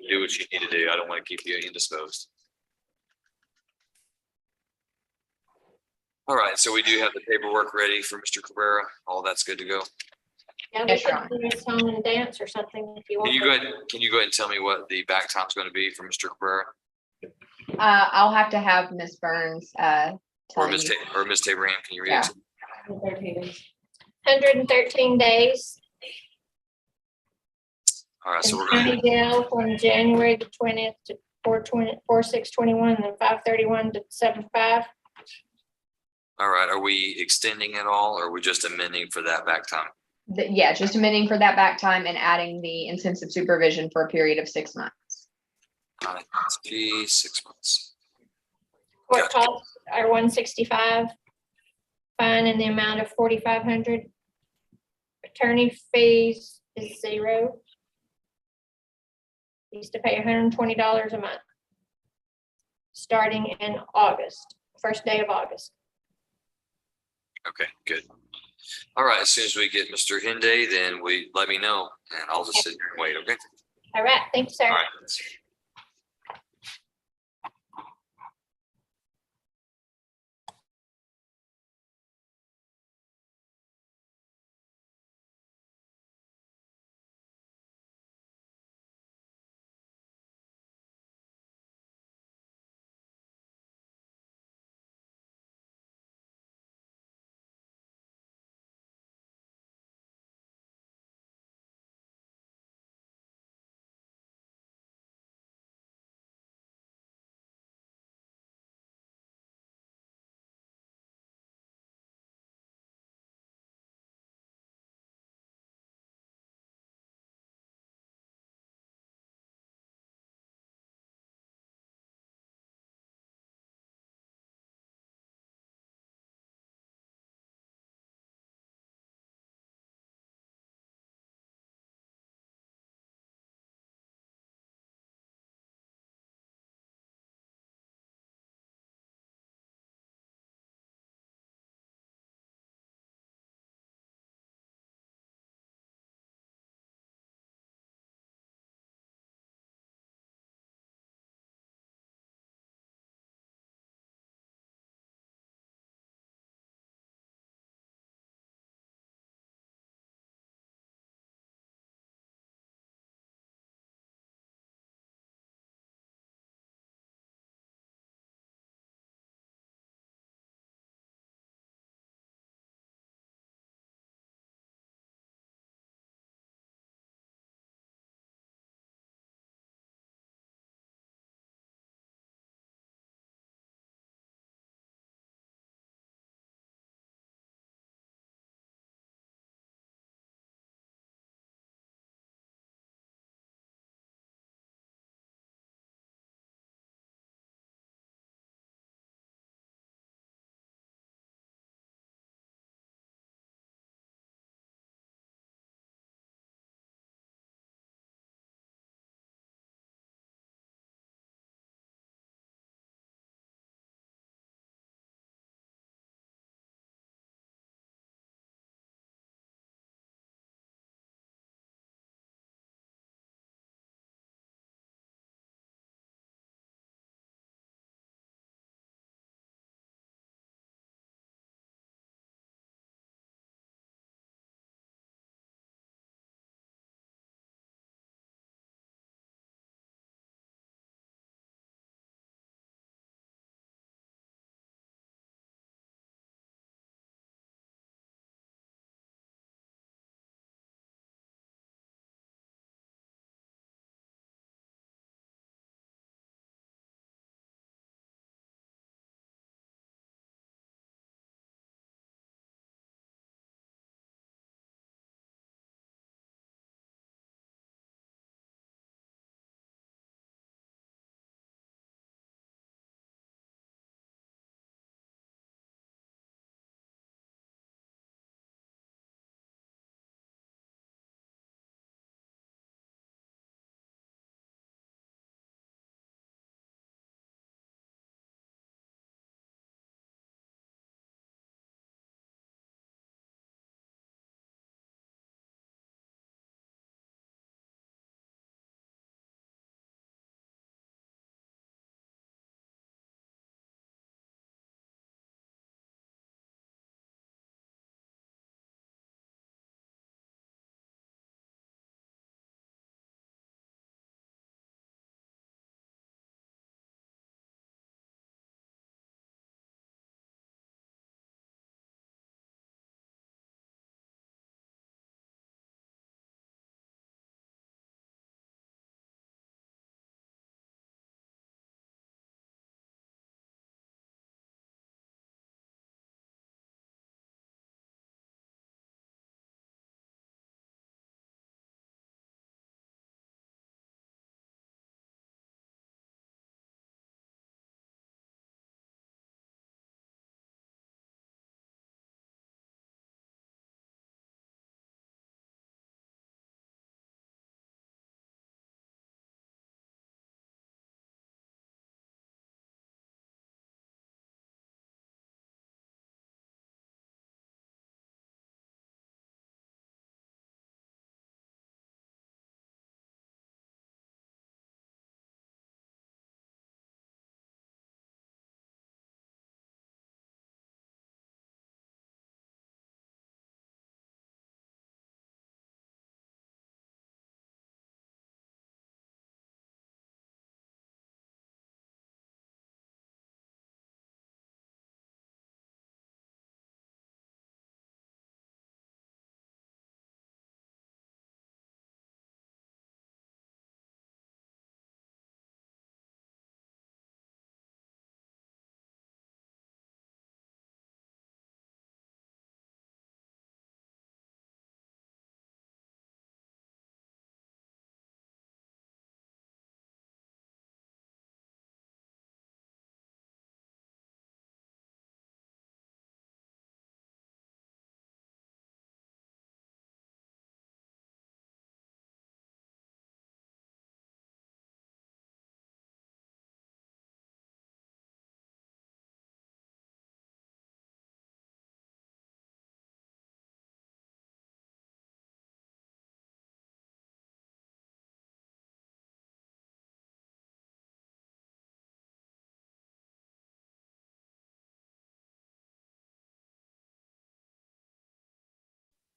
do what you need to do. I don't want to keep you indisposed. All right, so we do have the paperwork ready for Mr. Cabrera. All that's good to go. Yeah, we can do his home and dance or something if you want. Can you go ahead and tell me what the back time is going to be for Mr. Cabrera? I'll have to have Miss Burns Or tell Ms. you. Ms. Tabram, can you read Yeah. it? 113 days. All right, so In we're going county jail from January the 20th to 4/6/21, and then 5/31 to 7/5. all right, are we extending it all or are we just amending for that back time? Yeah, just amending for that back time and adding the intensive supervision for a period of 6 months. All right, 6 months. Court costs are 165. Fine in the amount of 4,500. Attorney fees is 0. Used to pay $120 a month. Starting in August, first day of August. Okay, good. All right, as soon as we get Mr. Hyundai, then let me know and I'll just sit here and wait, okay? All right, thanks, sir. All right.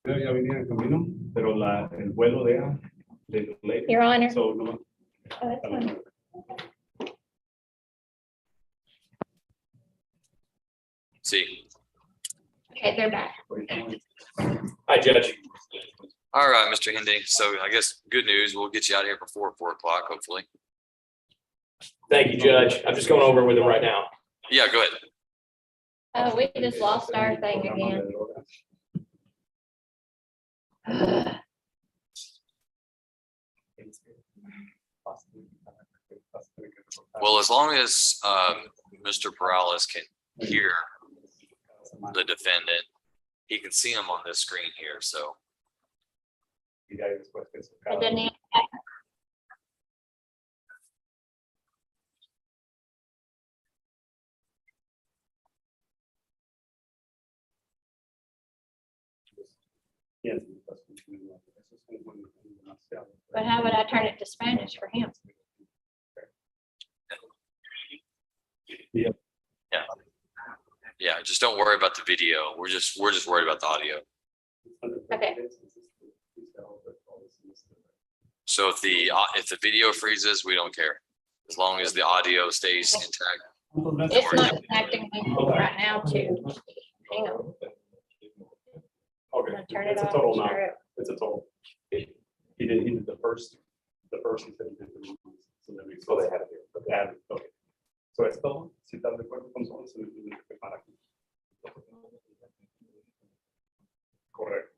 Your Honor. Oh, that's fine. See. Okay, they're back. Hi, Judge. All right, Mr. Hendy. So I guess good news. We'll get you out of here before 4 o'clock, hopefully. Thank you, Judge. I'm just going over with him right now. Yeah, go ahead. We just lost our thing again. Well, as long as Mr. Perales can hear the defendant, he can see him on this screen here, so. And then he- But how would I turn it to Spanish for him? Yeah, just don't worry about the video. We're just worried about the audio. Okay. So if the video freezes, we don't care. As long as the audio stays intact. It's not connecting me right now to, hang on. I'm gonna turn it off. total now. Sure. It's a total. He did the first, he said he did the, so then we, so they had it here, but they had it, okay. So esto, si estás de acuerdo con eso, se tiene que preparar aquí. Correcto.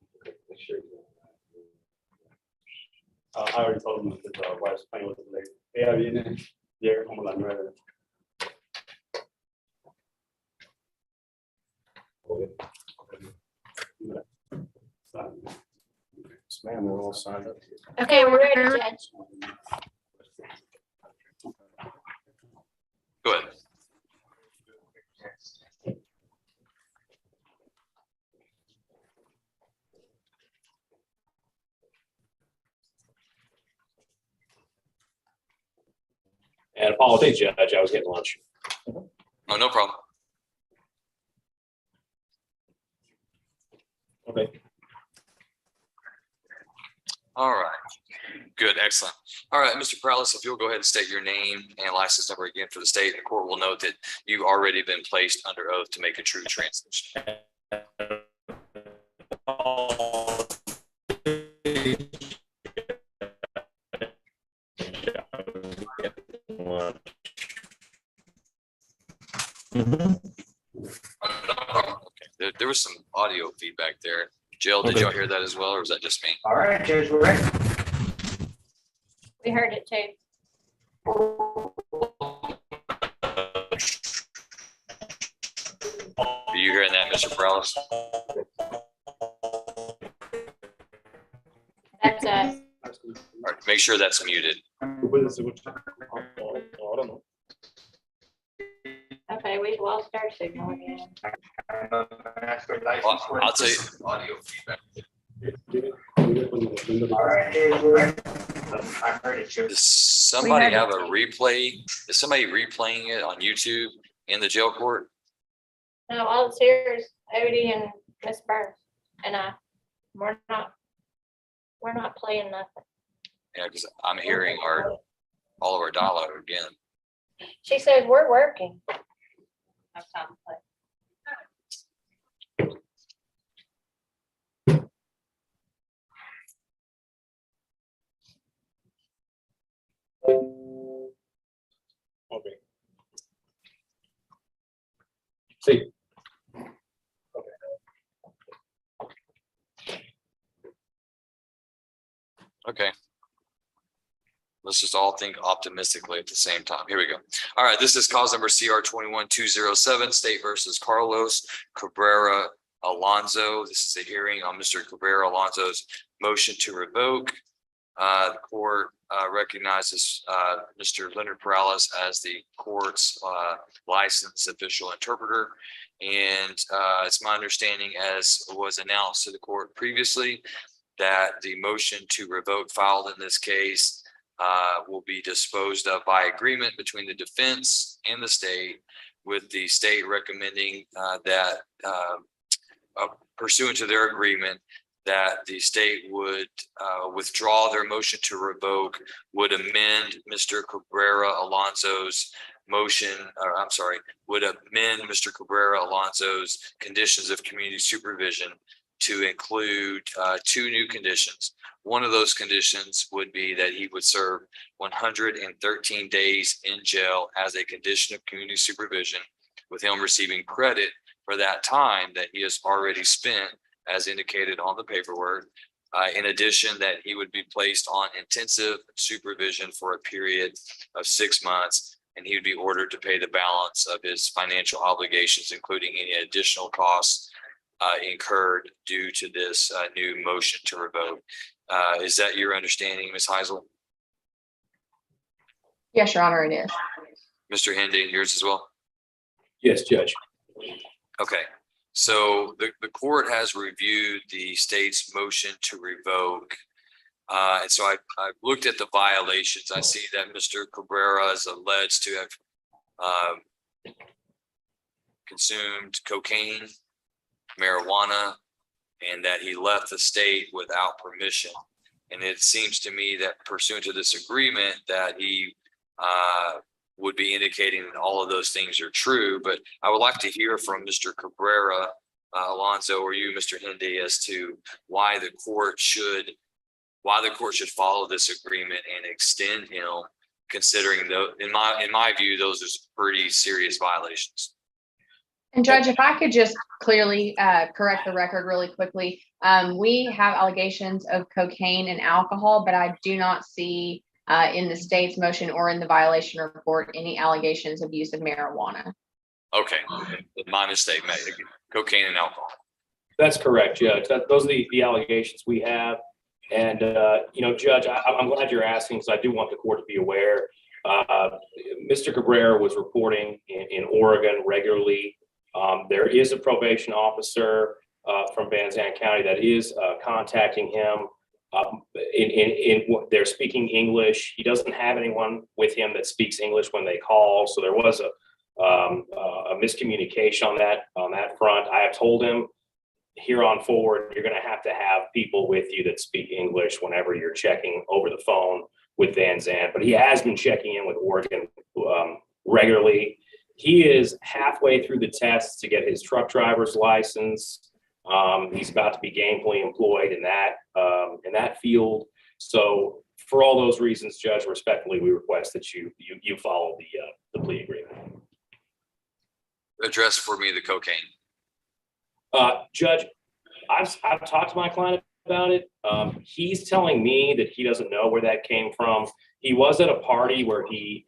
I already told him that the wife's playing with the lady. Ella viene, llega como las 9. Ma'am, we're all signed up here. Okay, we're ready, Judge. Go ahead. And apologies, Judge, I was getting lunch. Oh, no problem. Okay. All right. Good, excellent. All right, Mr. Perales, if you'll go ahead and state your name and license number again for the state, the court will note that you've already been placed under oath to make a true translation. Okay, there was some audio feedback there. Jill, did y'all hear that as well, or was that just me? All right, Judge, we're ready. We heard it too. Are you hearing that, Mr. Perales? That's us. All right, make sure that's muted. Okay, we've lost our signal again. Well, I'll tell you, audio feedback. All right, Judge, we're ready. I heard it, Judge. Does somebody have a replay? Is somebody replaying it on YouTube in the jail court? No, all it's here is Odie and Miss Burns and I. We're not playing nothing. Yeah, because I'm hearing all of our dialogue again. She says we're working. No time to play. Okay. See. Okay. Let's just all think optimistically at the same time. Here we go. All right, this is cause number CR 21207, State versus Carlos Cabrera Alonso. This is a hearing on Mr. Cabrera Alonso's motion to revoke. The court recognizes Mr. Leonard Perales as the court's licensed official interpreter. And it's my understanding, as was announced to the court previously, that the motion to revoke filed in this case will be disposed of by agreement between the defense and the state, with the state recommending that pursuant to their agreement, that the state would withdraw their motion to revoke, would amend Mr. Cabrera Alonso's motion, or I'm sorry, would amend Mr. Cabrera Alonso's conditions of community supervision to include two new conditions. One of those conditions would be that he would serve 113 days in jail as a condition of community supervision, with him receiving credit for that time that he has already spent as indicated on the paperwork. In addition, that he would be placed on intensive supervision for a period of 6 months, and he would be ordered to pay the balance of his financial obligations, including any additional costs incurred due to this new motion to revoke. Is that your understanding, Ms. Heisel? Yes, Your Honor, it is. Mr. Hendy, yours as well? Yes, Judge. Okay, so the court has reviewed the state's motion to revoke. And so I looked at the violations. I see that Mr. Cabrera is alleged to have consumed cocaine, marijuana, and that he left the state without permission. And it seems to me that pursuant to this agreement that he would be indicating that all of those things are true. But I would like to hear from Mr. Cabrera Alonso, or you, Mr. Hendy, as to why the court should follow this agreement and extend him, considering in my view, those are pretty serious violations. And Judge, if I could just clearly correct the record really quickly. We have allegations of cocaine and alcohol, but I do not see in the state's motion or in the violation report any allegations of use of marijuana. Okay, my mistake, cocaine and alcohol. That's correct, Judge. Those are the allegations we have. And, Judge, I'm glad you're asking, because I do want the court to be aware. Mr. Cabrera was reporting in Oregon regularly. There is a probation officer from Van Zandt County that is contacting him. They're speaking English. He doesn't have anyone with him that speaks English when they call. So there was a miscommunication on that front. I have told him, here on forward, you're going to have people with you that speak English whenever you're checking over the phone with Van Zandt. But he has been checking in with Oregon regularly. He is halfway through the tests to get his truck driver's license. He's about to be gainfully employed in that field. So for all those reasons, Judge, respectfully, we request that you follow the plea agreement. Address for me the cocaine. Judge, I've talked to my client about it. He's telling me that he doesn't know where that came from. He was at a party where he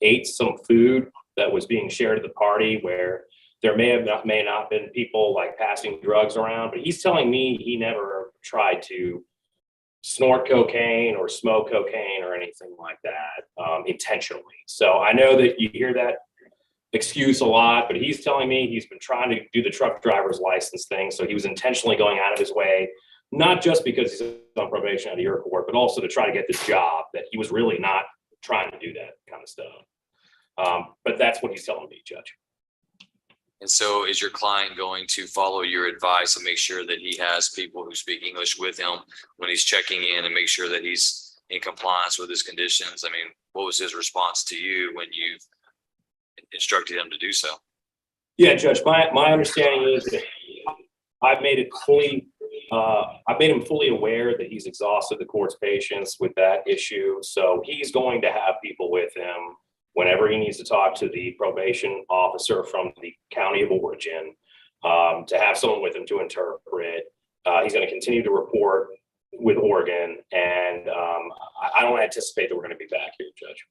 ate some food that was being shared at the party, where there may not been people like passing drugs around, but he's telling me he never tried to snort cocaine or smoke cocaine or anything like that intentionally. So I know that you hear that excuse a lot, but he's telling me he's been trying to do the truck driver's license thing. So he was intentionally going out of his way, not just because he's on probation out of your court, but also to try to get this job, that he was really not trying to do that kind of stuff. But that's what he's telling me, Judge. And so is your client going to follow your advice and make sure that he has people who speak English with him when he's checking in, and make sure that he's in compliance with his conditions? I mean, what was his response to you when you instructed him to do so? Yeah, Judge, my understanding is that I've made him fully aware that he's exhausted the court's patience with that issue. So he's going to have people with him whenever he needs to talk to the probation officer from the county of origin, to have someone with him to interpret. He's going to continue to report with Oregon, and I don't anticipate that we're going to be back here, Judge.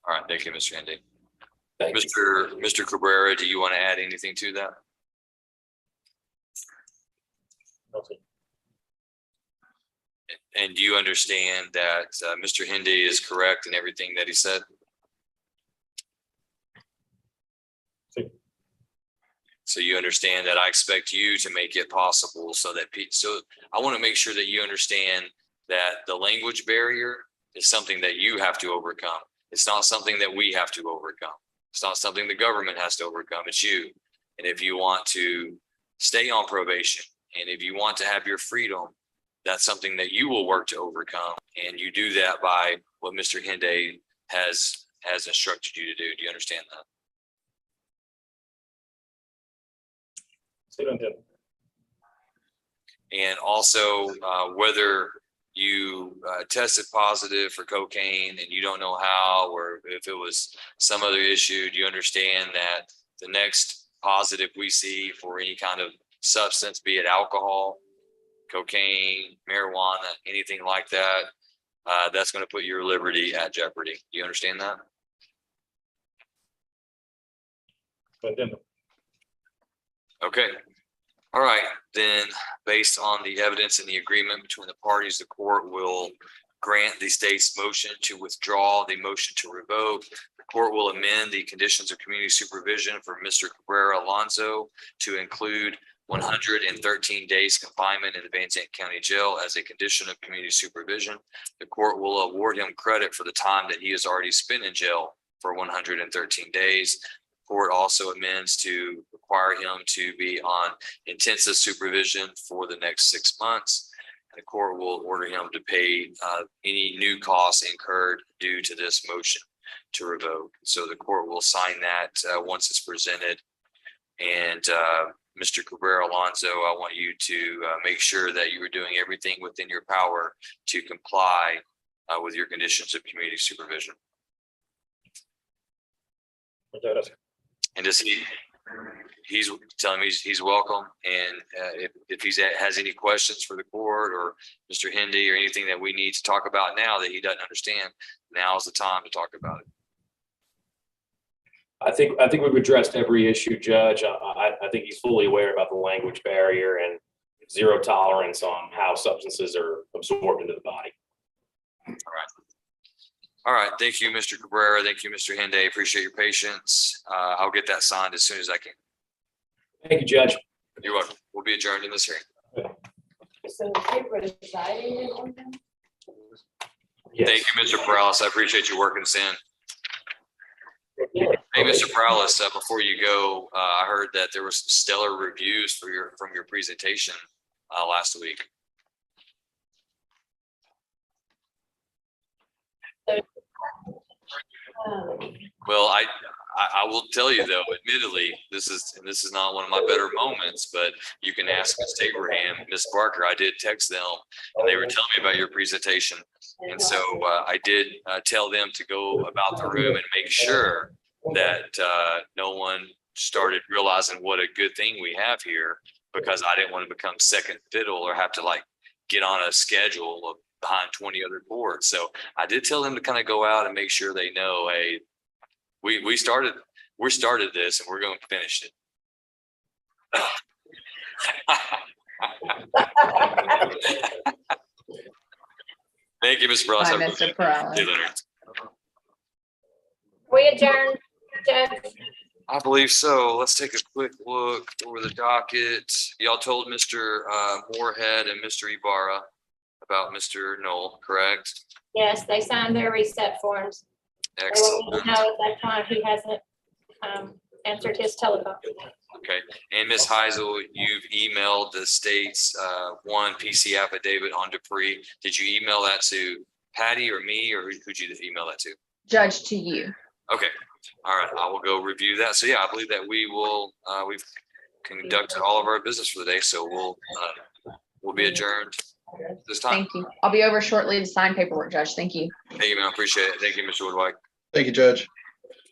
All right, thank you, Mr. Hendy. Thank you. Mr. Cabrera, do you want to add anything to that? Okay. And do you understand that Mr. Hendy is correct in everything that he said? So you understand that I expect you to make it possible so that so I want to make sure that you understand that the language barrier is something that you have to overcome. It's not something that we have to overcome. It's not something the government has to overcome. It's you. And if you want to stay on probation And if you want to have your freedom, that's something that you will work to overcome. And you do that by what Mr. Hende has instructed you to do. Do you understand that? And also, whether you tested positive for cocaine and you don't know how, or if it was some other issue, do you understand that the next positive we see for any kind of substance, be it alcohol, cocaine, marijuana, anything like that, that's going to put your liberty at jeopardy. Do you understand that? Okay. All right, then based on the evidence and the agreement between the parties, the court will grant the state's motion to withdraw the motion to revoke. The court will amend the conditions of community supervision for Mr. Cabrera Alonso to include 113 days confinement in the Van Zandt County Jail as a condition of community supervision. The court will award him credit for the time that he has already spent in jail for 113 days. Court also amends to require him to be on intensive supervision for the next 6 months. And the court will order him to pay any new costs incurred due to this motion to revoke. So the court will sign that once it's presented. And Mr. Cabrera Alonso, I want you to make sure that you are doing everything within your power to comply with your conditions of community supervision. And does he's telling me he's welcome. And if he has any questions for the court or Mr. Hende or anything that we need to talk about now that he doesn't understand, now is the time to talk about it. I think we've addressed every issue, Judge. I think he's fully aware about the language barrier and zero tolerance on how substances are absorbed into the body. All right. Thank you, Mr. Cabrera. Thank you, Mr. Hende. Appreciate your patience. I'll get that signed as soon as I can. Thank you, Judge. You're welcome. We'll be adjourned in this hearing. So they residing in Oregon? Yes. Thank you, Mr. Perales. I appreciate you working this in. Hey, Mr. Perales, before you go, I heard that there was stellar reviews from your presentation last week. Well, I will tell you though, admittedly, this is not one of my better moments, but you can ask Ms. Abraham, Ms. Barker. I did text them and they were telling me about your presentation. And so I did tell them to go about the room and make sure that no one started realizing what a good thing we have here, because I didn't want to become second fiddle or have to like get on a schedule of behind 20 other boards. So I did tell them to kind of go out and make sure they know, hey, we started this and we're going to finish it. Thank you, Ms. Perales. Bye, Mr. Perales. See you later. We adjourn, Judge. I believe so. Let's take a quick look over the docket. Y'all told Mr. Moorhead and Mr. Ibarra about Mr. Knoll, correct? Yes, they signed their reset forms. They will Excellent. know at that time he hasn't answered his telephone. Okay. And Ms. Heisel, you've emailed the state's one PC affidavit on Dupree. Did you email that to Patty or me, or who'd you email that to? Judge, to you. Okay. All right. I will go review that. So yeah, I believe that we will, we've conducted all of our business for the day. So we'll be adjourned this time. Thank you. I'll be over shortly to sign paperwork, Judge. Thank you. Thank you, man. I appreciate it. Thank you, Mr. Woodward. Thank you, Judge.